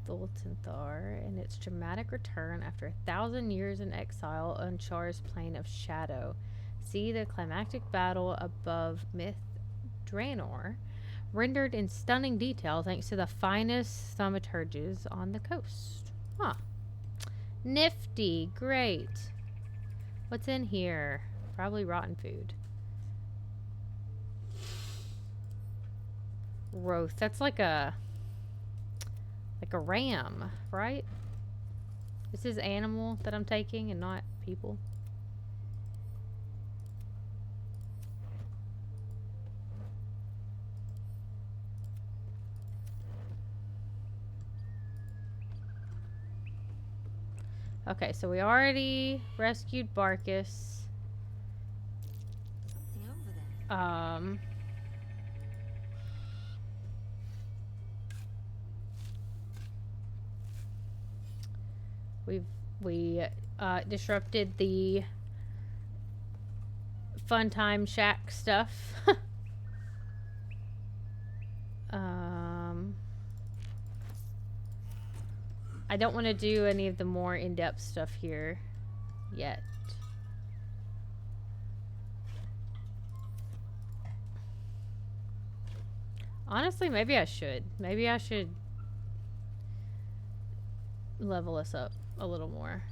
Thultanthar, and its dramatic return after 1,000 years in exile on Char's plane of shadow. See the climactic battle above Myth Draenor, rendered in stunning detail thanks to the finest thaumaturges on the coast. Huh. Nifty. Great. What's in here? Probably rotten food. Roth. That's like a ram, right? This is animal that I'm taking and not people. Okay, so we already rescued Barkus. Something over there. We disrupted the fun time shack stuff. I don't want to do any of the more in-depth stuff here yet. Honestly, maybe I should. Maybe I should level us up a little more.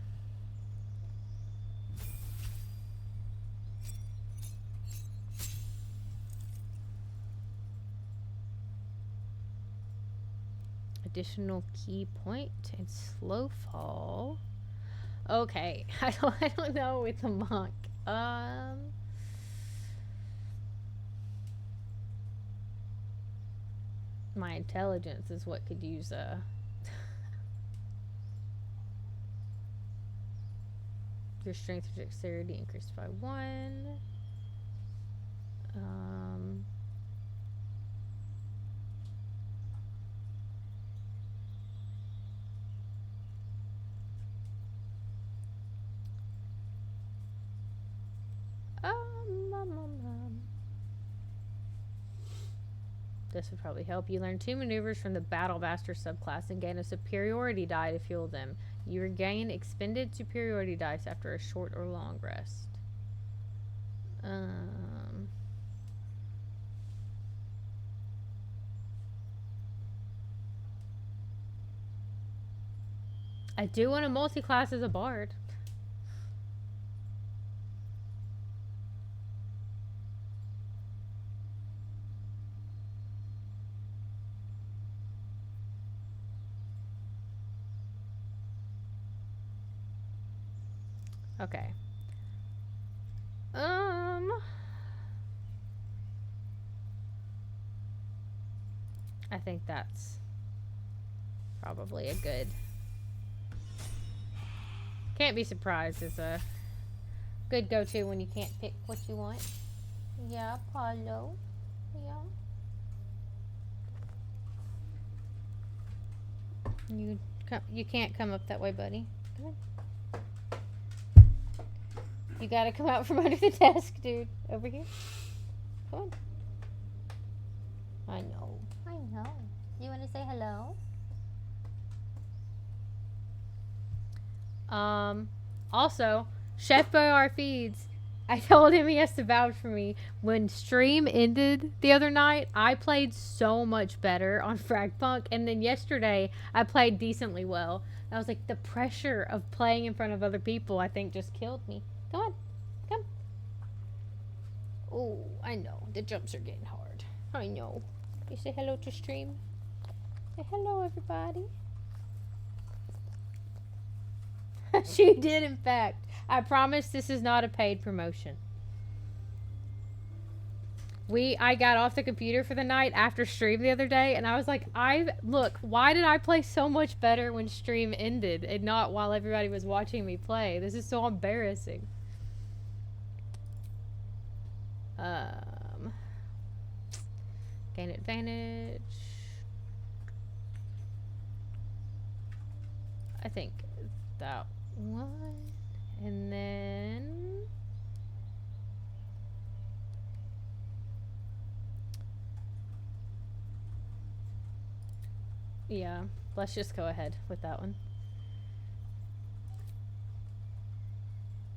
Additional key point and slow fall. Okay, I don't know with the monk. My intelligence is what could use a. Your strength or dexterity increased by 1. This would probably help. You learn 2 maneuvers from the Battle Master subclass and gain a superiority die to fuel them. You regain expended superiority dice after a short or long rest. I do want to multi-class as a bard. Okay. I think that's probably a good. Can't be surprised is a good go-to when you can't pick what you want. Yeah, Paulo. Yeah. You can't come up that way, buddy. Come on. You gotta come out from under the desk, dude. Over here. Come on. I know. I know. You wanna say hello? Also, Chef Boyar Feeds. I told him he has to vouch for me. When stream ended the other night, I played so much better on Fragpunk, and then yesterday I played decently well. I was like, the pressure of playing in front of other people, I think, just killed me. Come on. Come. Oh, I know. The jumps are getting hard. I know. You say hello to stream? Say hello, everybody. She did, in fact. I promise this is not a paid promotion. I got off the computer for the night after stream the other day, and I was like, look, why did I play so much better when stream ended and not while everybody was watching me play? This is so embarrassing. Gain advantage. I think that one. And then yeah, let's just go ahead with that one.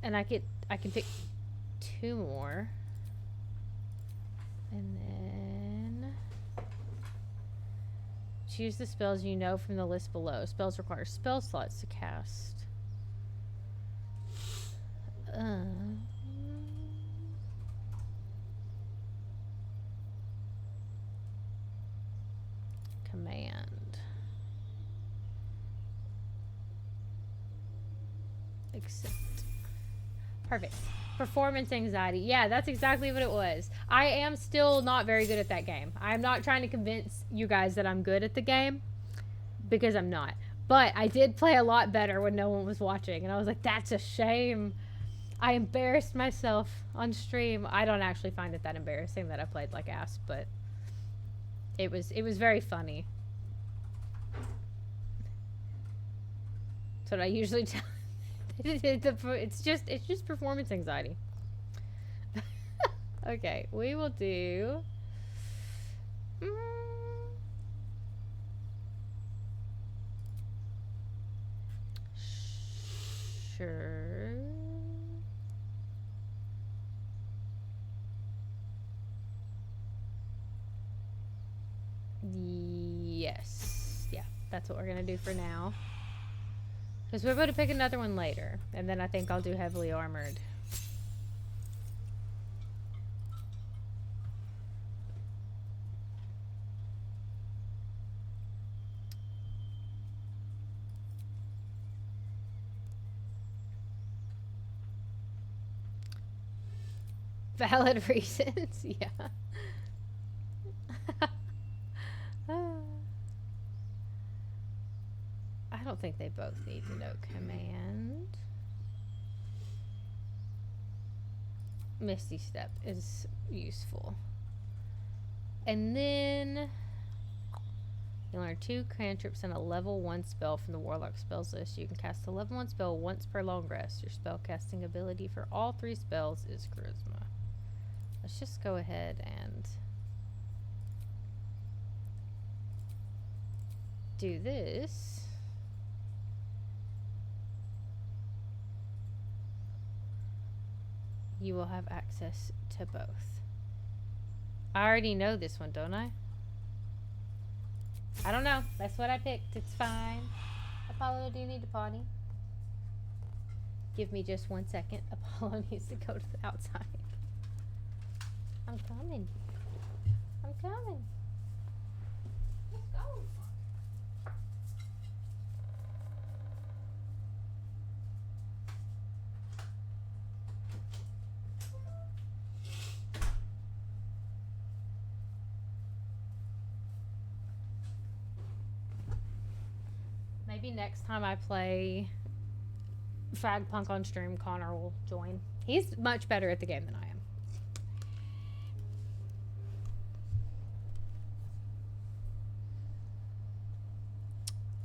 And I can pick 2 more. And then choose the spells you know from the list below. Spells require spell slots to cast. Command. Accept. Perfect. Performance anxiety. Yeah, that's exactly what it was. I am still not very good at that game. I'm not trying to convince you guys that I'm good at the game, because I'm not. But I did play a lot better when no one was watching, and I was like, that's a shame. I embarrassed myself on stream. I don't actually find it that embarrassing that I played like ass, but it was very funny. That's what I usually tell. It's just performance anxiety. Okay, we will do. Sure. Yes. Yeah, that's what we're gonna do for now. Because we're going to pick another one later. And then I think I'll do heavily armored. Valid reasons, yeah. I don't think they both need to know command. Misty Step is useful. And then you learn 2 cantrips and a level 1 spell from the Warlock spells list. You can cast a level 1 spell once per long rest. Your spell casting ability for all 3 spells is Charisma. Let's just go ahead and do this. You will have access to both. I already know this one, don't I? I don't know. That's what I picked. It's fine. Apollo, do you need to potty? Give me just 1 second. Apollo needs to go to the outside. I'm coming. I'm coming. Let's go. Maybe next time I play Fragpunk on stream, Connor will join. He's much better at the game than I am.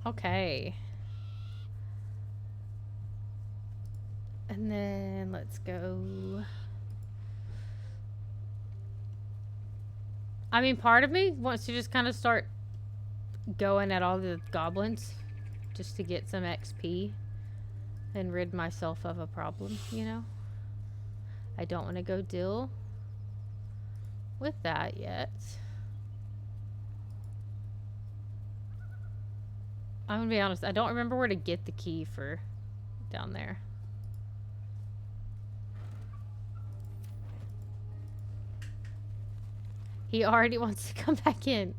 Okay. And then let's go. I mean, part of me wants to just kind of start going at all the goblins just to get some XP and rid myself of a problem, you know? I don't want to go deal with that yet. I'm gonna be honest, I don't remember where to get the key for down there. He already wants to come back in.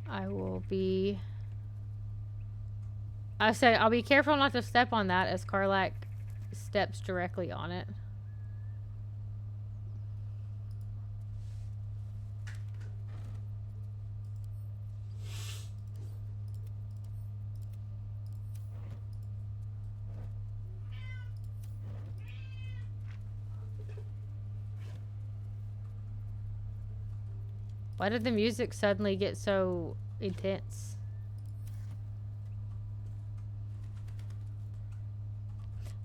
I will be... I said I'll be careful not to step on that as Karlak steps directly on it. Why did the music suddenly get so intense?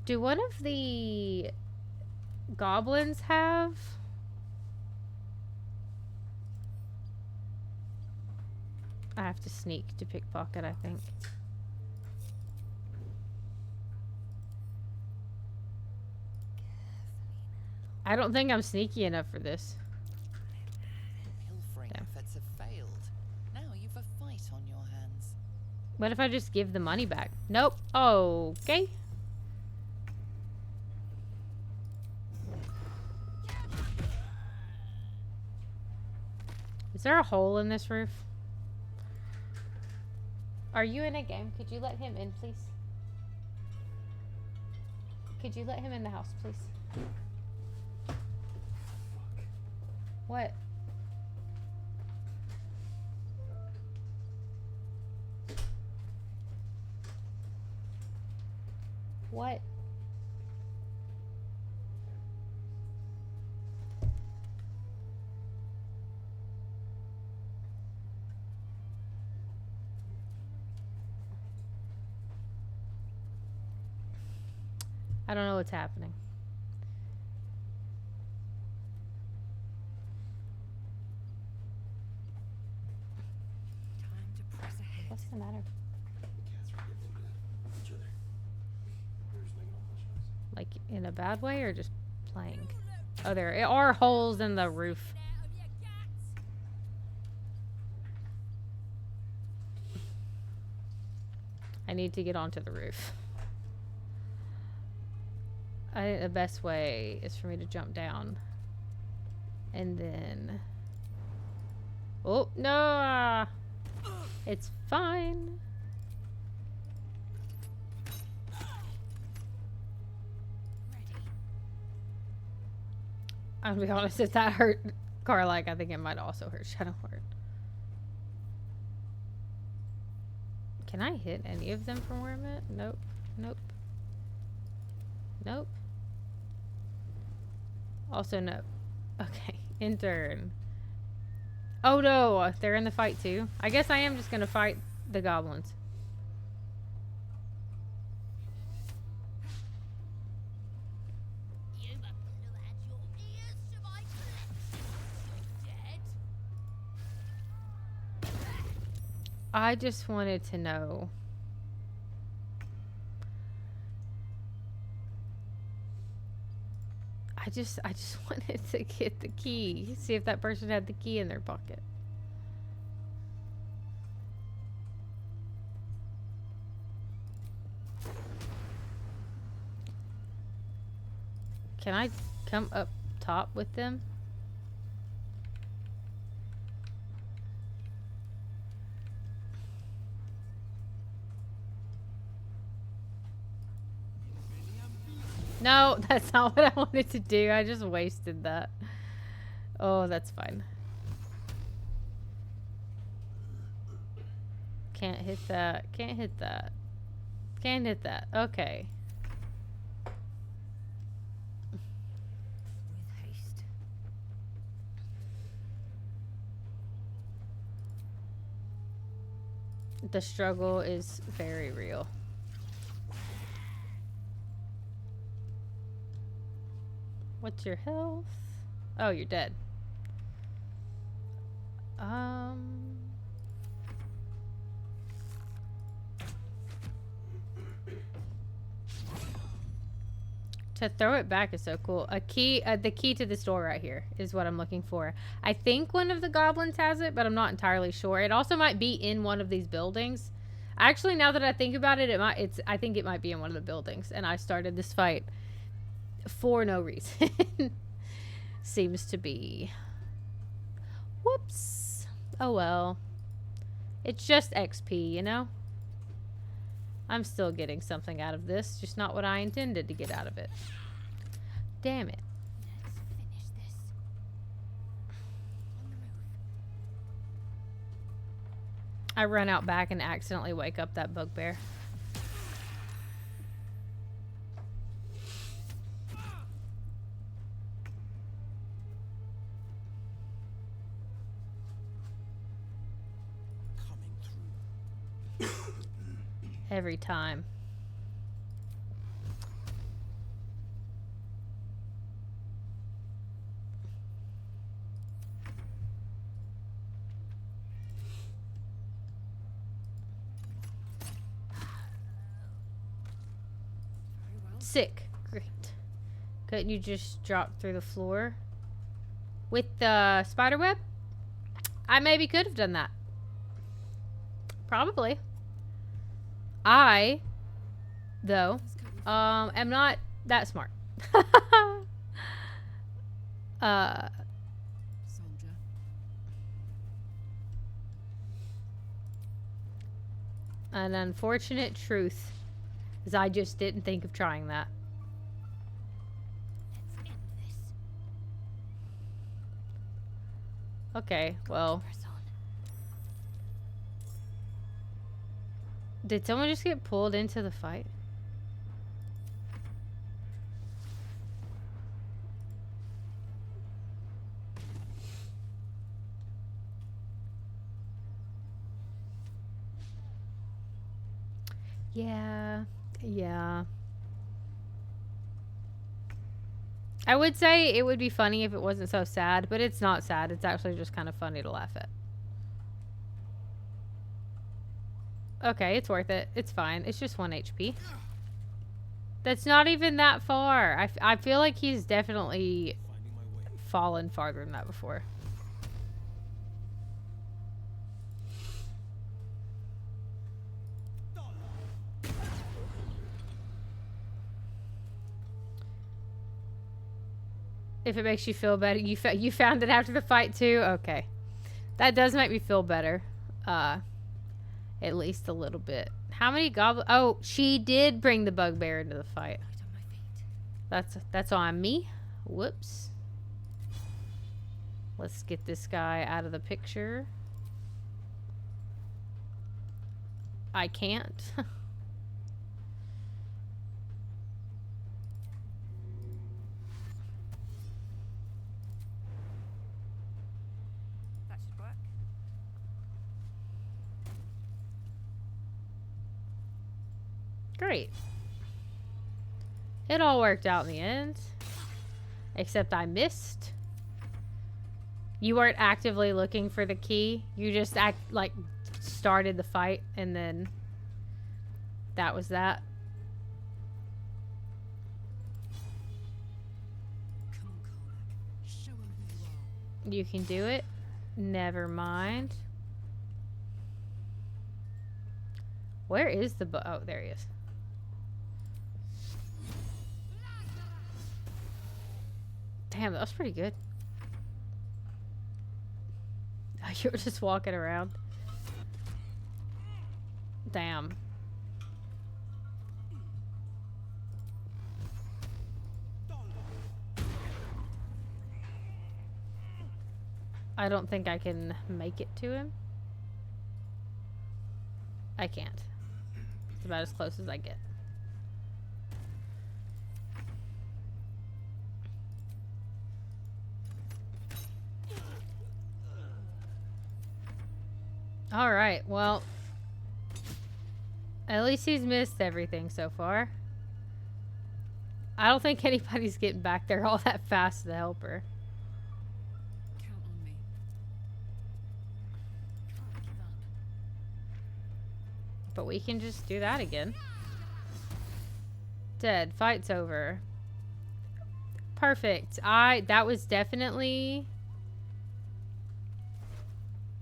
Do one of the goblins have? I have to sneak to pickpocket, I think. I don't think I'm sneaky enough for this. Pilfering efforts have failed. Now you've a fight on your hands. What if I just give the money back? Nope. Okay. Is there a hole in this roof? Are you in a game? Could you let him in, please? Could you let him in the house, please? What? What? I don't know what's happening. Time to press ahead. What's the matter? Like in a bad way or just playing? Oh, there are holes in the roof. I need to get onto the roof. I think the best way is for me to jump down. And then... Oh, no! It's fine. I'll be honest, if that hurt Karlak, I think it might also hurt Shadowheart. Can I hit any of them from where I'm at? Nope. Nope. Nope. Also no. Okay. In turn. Oh no! They're in the fight too. I guess I am just gonna fight the goblins. I just wanted to know. I just wanted to get the key. See if that person had the key in their pocket. Can I come up top with them? No, that's not what I wanted to do. I just wasted that. Oh, that's fine. Can't hit that. Can't hit that. Can't hit that. Okay. With haste. The struggle is very real. What's your health? Oh, you're dead. To throw it back is so cool. A key, the key to this door right here is what I'm looking for. I think one of the goblins has it, but I'm not entirely sure. It also might be in one of these buildings. Actually, now that I think about it, I think it might be in one of the buildings, and I started this fight for no reason. Seems to be. Whoops. Oh well. It's just XP, you know? I'm still getting something out of this, just not what I intended to get out of it. Damn it. Let's finish this. On the move. I run out back and accidentally wake up that bugbear. Every time. Sick. Great. Couldn't you just drop through the floor with the spider web? I maybe could have done that. Probably. I, though, am not that smart. Soldier. An unfortunate truth is I just didn't think of trying that. Let's end this. Okay, well. Press on. Did someone just get pulled into the fight? Yeah. I would say it would be funny if it wasn't so sad, but it's not sad. It's actually just kind of funny to laugh at. Okay, it's worth it. It's fine. It's just 1 HP. That's not even that far. I feel like he's definitely fallen farther than that before. If it makes you feel better, you found it after the fight too? Okay. That does make me feel better. At least a little bit. How many goblins? Oh, she did bring the bugbear into the fight. Right on my feet. That's on me. Whoops. Let's get this guy out of the picture. I can't. That should work. Great. It all worked out in the end. Except I missed. You weren't actively looking for the key. You just started the fight and then that was that. Come on, Karnak. Show him who you are. You can do it. Never mind. Where is the oh, there he is. Damn, that was pretty good. You were just walking around. Damn. I don't think I can make it to him. I can't. It's about as close as I get. Alright, well. At least he's missed everything so far. I don't think anybody's getting back there all that fast to help her. Count on me. Can't give up. But we can just do that again. Dead. Fight's over. Perfect. That was definitely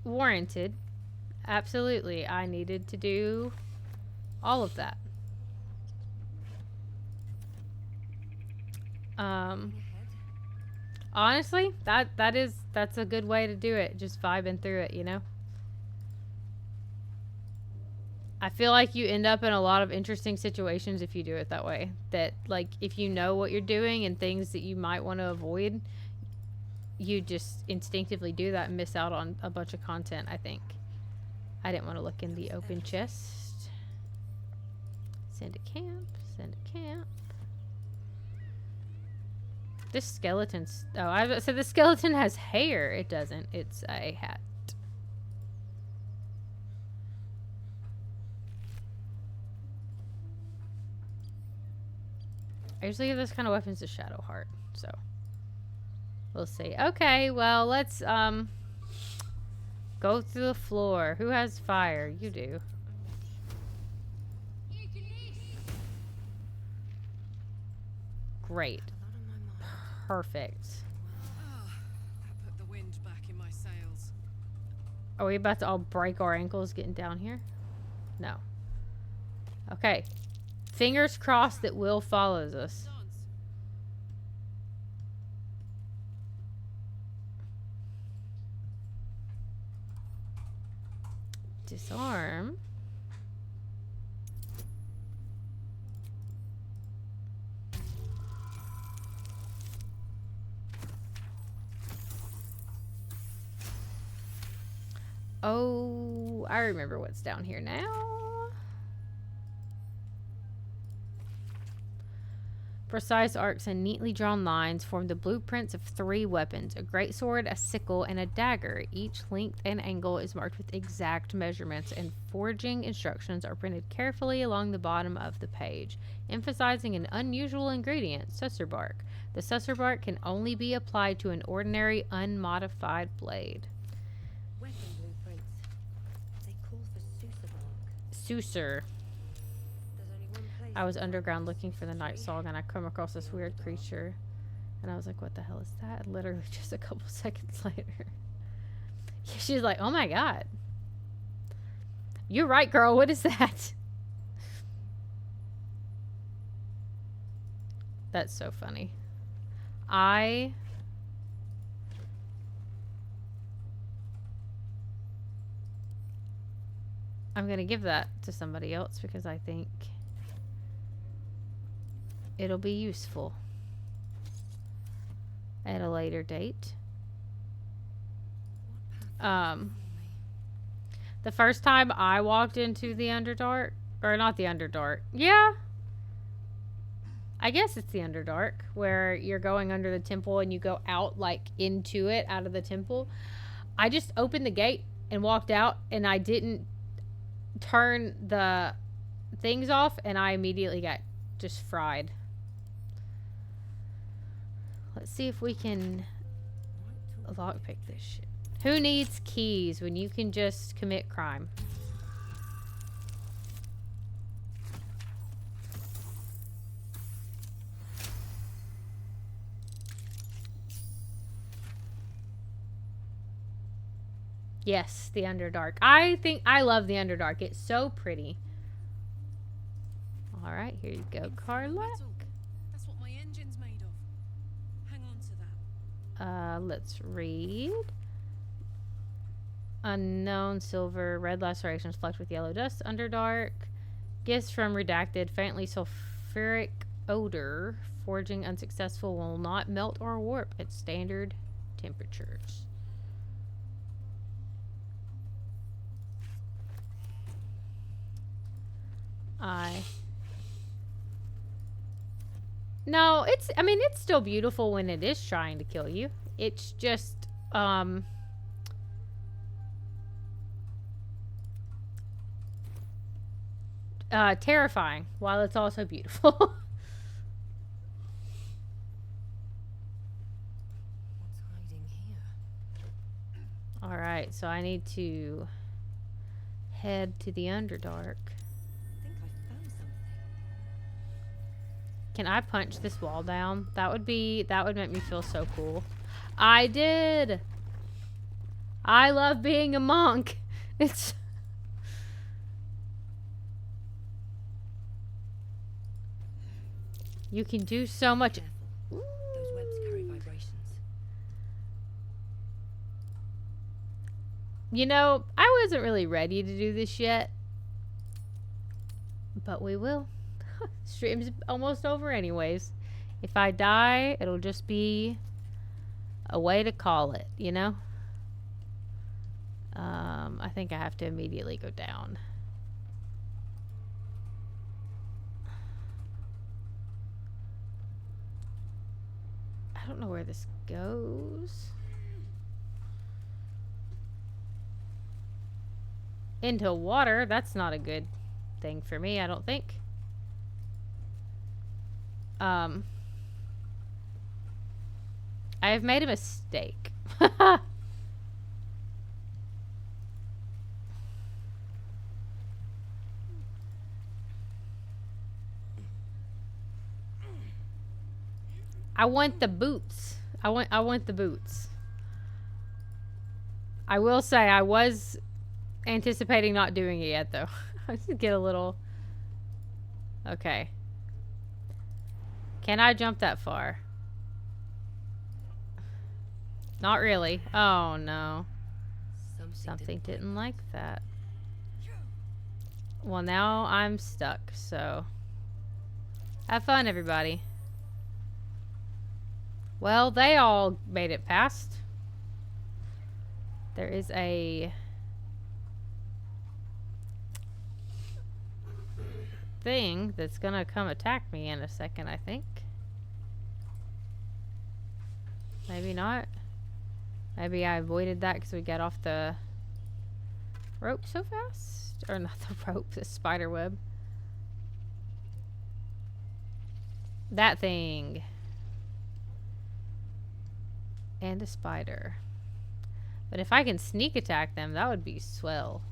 warranted. Absolutely. I needed to do all of that. Honestly, that's a good way to do it. Just vibing through it, you know? I feel like you end up in a lot of interesting situations if you do it that way. That, like, if you know what you're doing and things that you might want to avoid, you just instinctively do that and miss out on a bunch of content, I think. I didn't want to look in the open chest. Send a camp. Send a camp. This skeleton's... Oh, I said the skeleton has hair. It doesn't. It's a hat. I usually give this kind of weapons to Shadowheart, so we'll see. Okay, well, let's go through the floor. Who has fire? You do. Great. Perfect. That put the wind back in my sails. Are we about to all break our ankles getting down here? No. Okay. Fingers crossed that Will follows us. Disarm. Oh, I remember what's down here now. Precise arcs and neatly drawn lines form the blueprints of 3 weapons, a greatsword, a sickle, and a dagger. Each length and angle is marked with exact measurements, and forging instructions are printed carefully along the bottom of the page, emphasizing an unusual ingredient, susser bark. The susser bark can only be applied to an ordinary, unmodified blade. Weapon blueprints. They call for Sousa bark. Susser. There's only one place. I was underground looking for the night song, and I come across this weird creature. And I was like, what the hell is that? And literally just a couple seconds later. She's like, oh my god. You're right, girl. What is that? That's so funny. I'm going to give that to somebody else because I think it'll be useful at a later date. The first time I walked into the Underdark, or not the Underdark, yeah, I guess it's the Underdark, where you're going under the temple and you go out, like, into it, out of the temple. I just opened the gate and walked out, and I didn't turn the things off, and I immediately got just fried. Let's see if we can lockpick this shit. Who needs keys when you can just commit crime? Yes, the Underdark. I love the Underdark. It's so pretty. All right, here you go, Carla. That's what my engine's made of. Hang on to that. Let's read. Unknown silver, red lacerations flecked with yellow dust, Underdark. Gifts from redacted, faintly sulfuric odor. Forging unsuccessful, will not melt or warp at standard temperatures. No, I mean, it's still beautiful when it is trying to kill you. It's just, terrifying while it's also beautiful. What's hiding here? Alright, so I need to head to the Underdark. I think I found something. Can I punch this wall down? That would make me feel so cool. I did! I love being a monk. It's... You can do so much. Those webs carry vibrations. You know, I wasn't really ready to do this yet. But we will. Stream's almost over anyways. If I die, it'll just be a way to call it, you know? I think I have to immediately go down. I don't know where this goes. Into water, that's not a good thing for me, I don't think. I have made a mistake. I want the boots. I want the boots. I will say I was anticipating not doing it yet though. I just get a little. Okay. Can I jump that far? Not really. Oh no. Something didn't like that. Well, now I'm stuck, so have fun, everybody. Well, they all made it past. There is a thing that's gonna come attack me in a second, I think. Maybe not. Maybe I avoided that because we got off the rope so fast. Or not the rope, the spider web. That thing. And a spider. But if I can sneak attack them, that would be swell.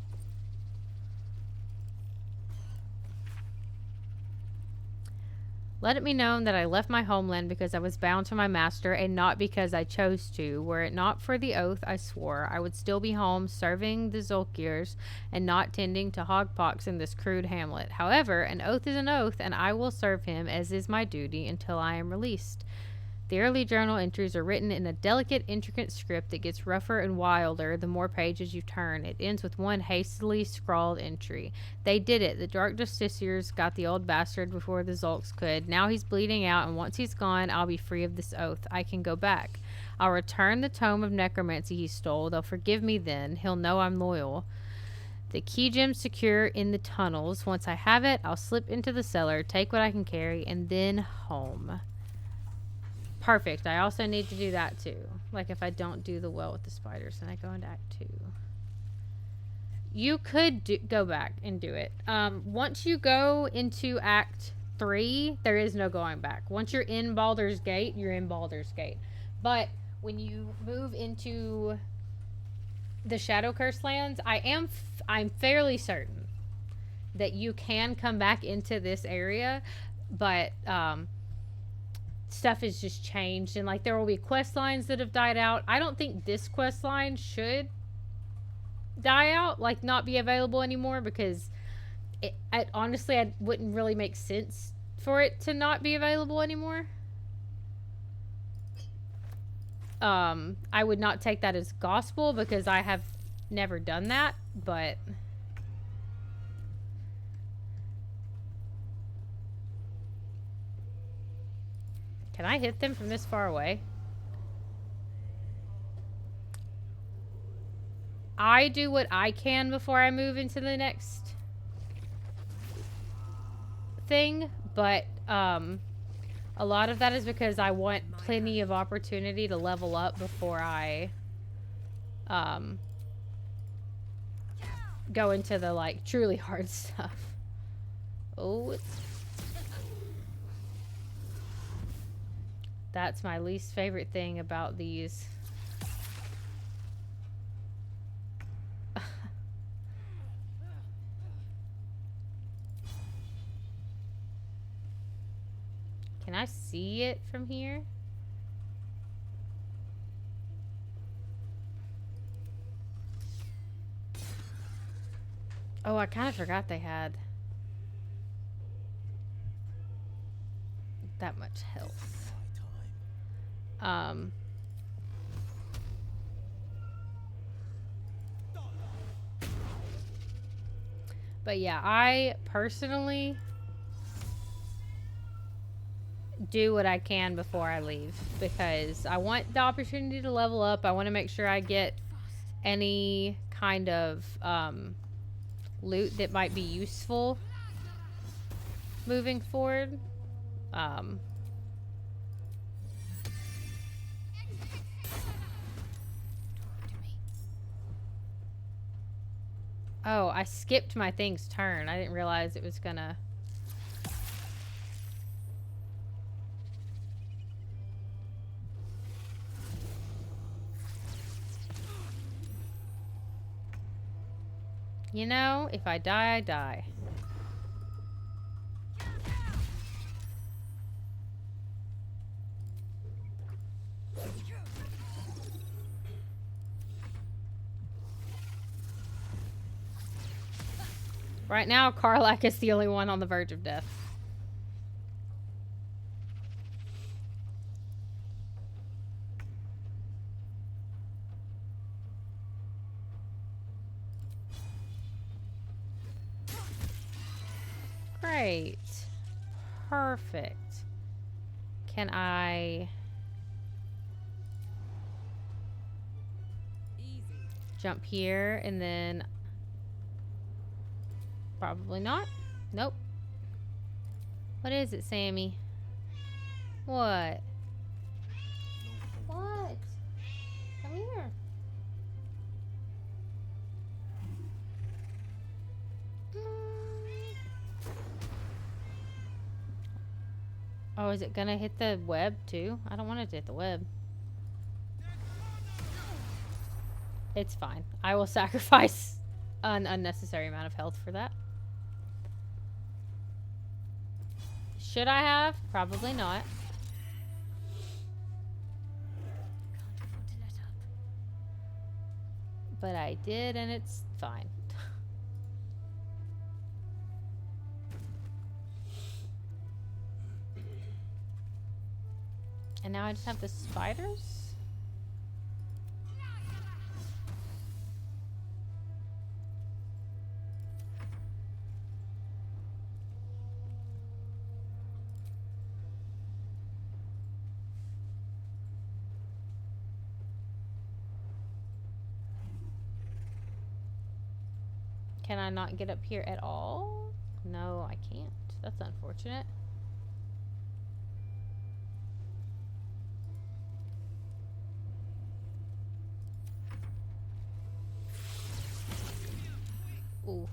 Let it be known that I left my homeland because I was bound to my master and not because I chose to. Were it not for the oath I swore, I would still be home serving the Zolkirs and not tending to hogpox in this crude hamlet. However, an oath is an oath, and I will serve him as is my duty until I am released. The early journal entries are written in a delicate, intricate script that gets rougher and wilder the more pages you turn. It ends with one hastily scrawled entry. They did it. The Dark Justiciars got the old bastard before the Zolks could. Now he's bleeding out, and once he's gone, I'll be free of this oath. I can go back. I'll return the tome of necromancy he stole. They'll forgive me then. He'll know I'm loyal. The key gem secure in the tunnels. Once I have it, I'll slip into the cellar, take what I can carry, and then home. Perfect. I also need to do that too. Like if I don't do the well with the spiders, then I go into Act 2. You could go back and do it. Once you go into Act 3, there is no going back. Once you're in Baldur's Gate, you're in Baldur's Gate. But when you move into the Shadow Curse lands, I'm fairly certain that you can come back into this area, but stuff has just changed, and like there will be quest lines that have died out. I don't think this quest line should die out, like not be available anymore, because it honestly, it wouldn't really make sense for it to not be available anymore. I would not take that as gospel because I have never done that, but can I hit them from this far away? I do what I can before I move into the next thing, but a lot of that is because I want plenty of opportunity to level up before I go into the like truly hard stuff. Oh, that's my least favorite thing about these. Can I see it from here? Oh, I kind of forgot they had that much health. But yeah, I personally do what I can before I leave because I want the opportunity to level up. I want to make sure I get any kind of loot that might be useful moving forward. Oh, I skipped my thing's turn. I didn't realize it was gonna... You know, if I die, I die. Right now, Karlak is the only one on the verge of death. Great. Perfect. Can I... jump here and then... Probably not. Nope. What is it, Sammy? What? What? Come here. Oh, is it gonna hit the web too? I don't want it to hit the web. It's fine. I will sacrifice an unnecessary amount of health for that. Should I have? Probably not. But I did, and it's fine. And now I just have the spiders? Can I not get up here at all? No, I can't. That's unfortunate. Ooh.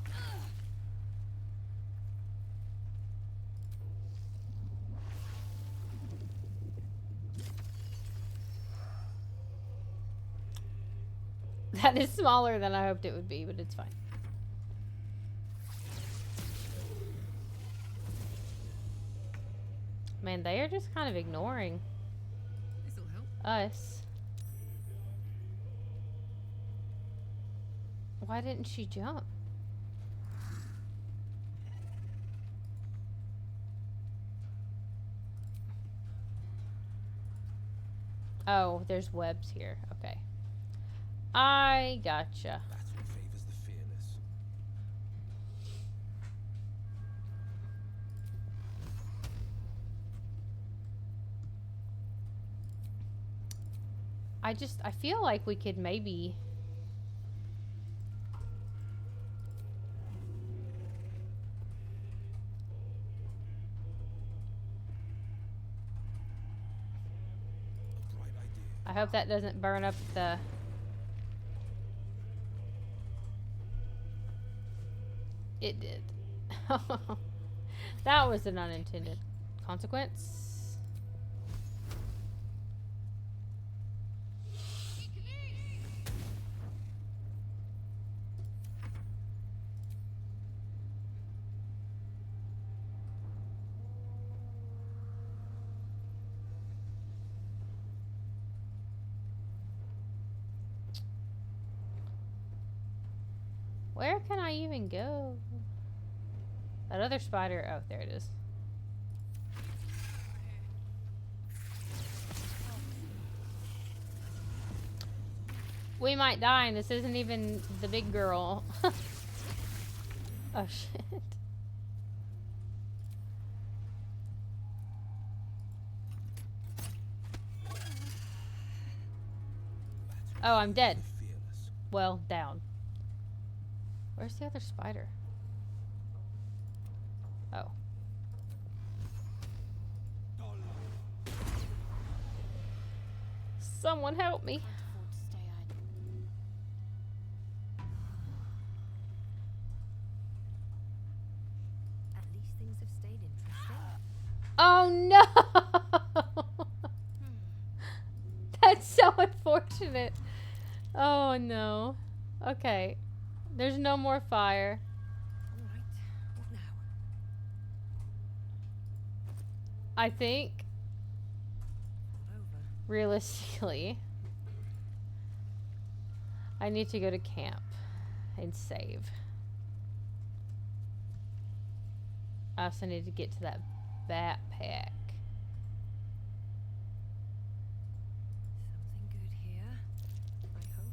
That is smaller than I hoped it would be, but it's fine. Man, they are just kind of ignoring us. Why didn't she jump? Oh, there's webs here. Okay. I gotcha. That's what favors the fearless. I feel like we could maybe... I hope that doesn't burn up the... It did. That was an unintended consequence. Where can I even go? That other spider... Oh, there it is. We might die, and this isn't even the big girl. Oh shit. Oh, I'm dead. Fearless. Well, down. Where's the other spider? Oh. Someone help me. Can't afford to stay idle. At least things have stayed interesting. Oh no! That's so unfortunate. Oh no. Okay. There's no more fire. Alright, what now? I think, Over. realistically, I need to go to camp and save. I also need to get to that backpack. Something good here, I hope.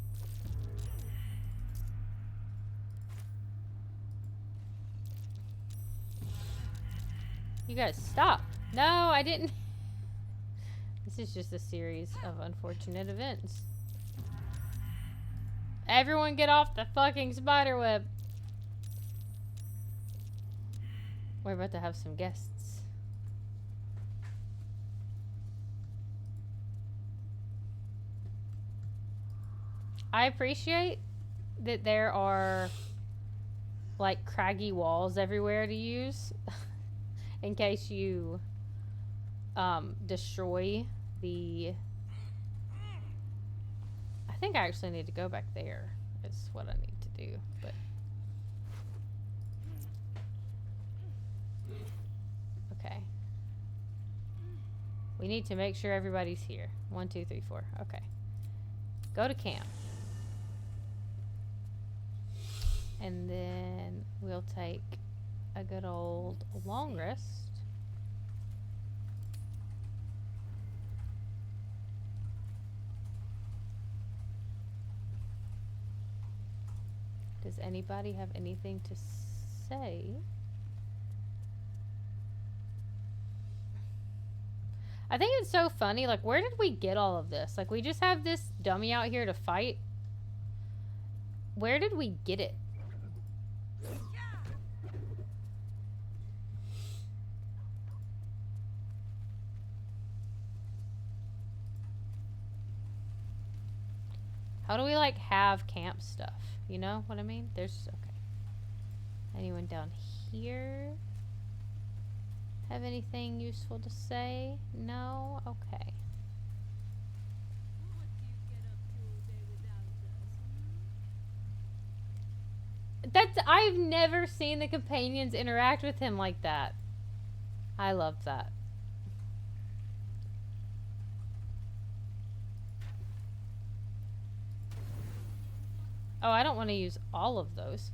You guys stop. No, I didn't. This is just a series of unfortunate events. Everyone get off the fucking spider web. We're about to have some guests. I appreciate that there are like craggy walls everywhere to use in case you destroy the... I think I actually need to go back there is what I need to do, but okay. We need to make sure everybody's here. 1, 2, 3, 4. Okay. Go to camp. And then we'll take a good old long rest. Does anybody have anything to say? I think it's so funny. Like, where did we get all of this? Like, we just have this dummy out here to fight. Where did we get it? How do we, like, have camp stuff? You know what I mean? There's... Okay. Anyone down here have anything useful to say? No? Okay. That's... I've never seen the companions interact with him like that. I love that. Oh, I don't want to use all of those.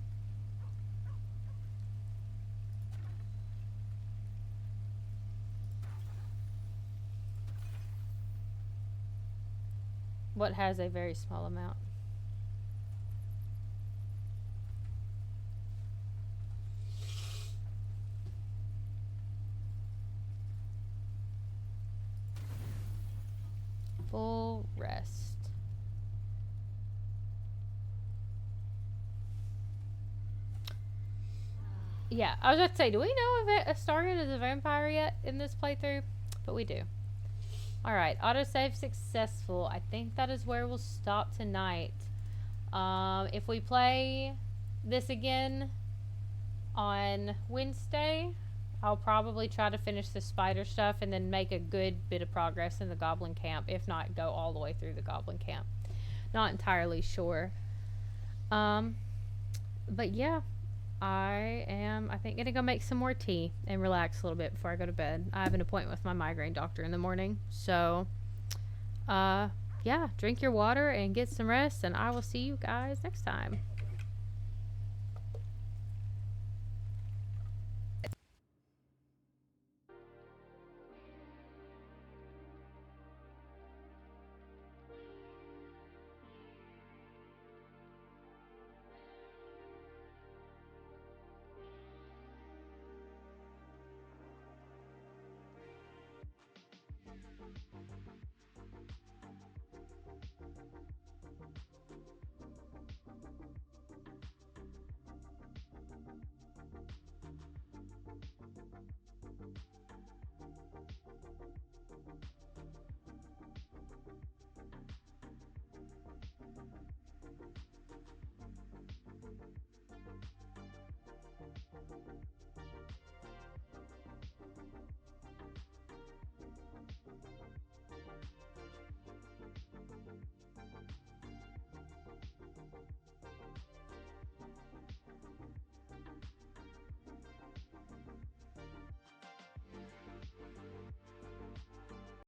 What has a very small amount? Full rest. Yeah, I was about to say, do we know if Astarion is a vampire yet in this playthrough? But we do. Alright, autosave successful. I think that is where we'll stop tonight. If we play this again on Wednesday, I'll probably try to finish the spider stuff and then make a good bit of progress in the goblin camp. If not, go all the way through the goblin camp. Not entirely sure. But yeah. I think, gonna go make some more tea and relax a little bit before I go to bed. I have an appointment with my migraine doctor in the morning. So, yeah, drink your water and get some rest, and I will see you guys next time.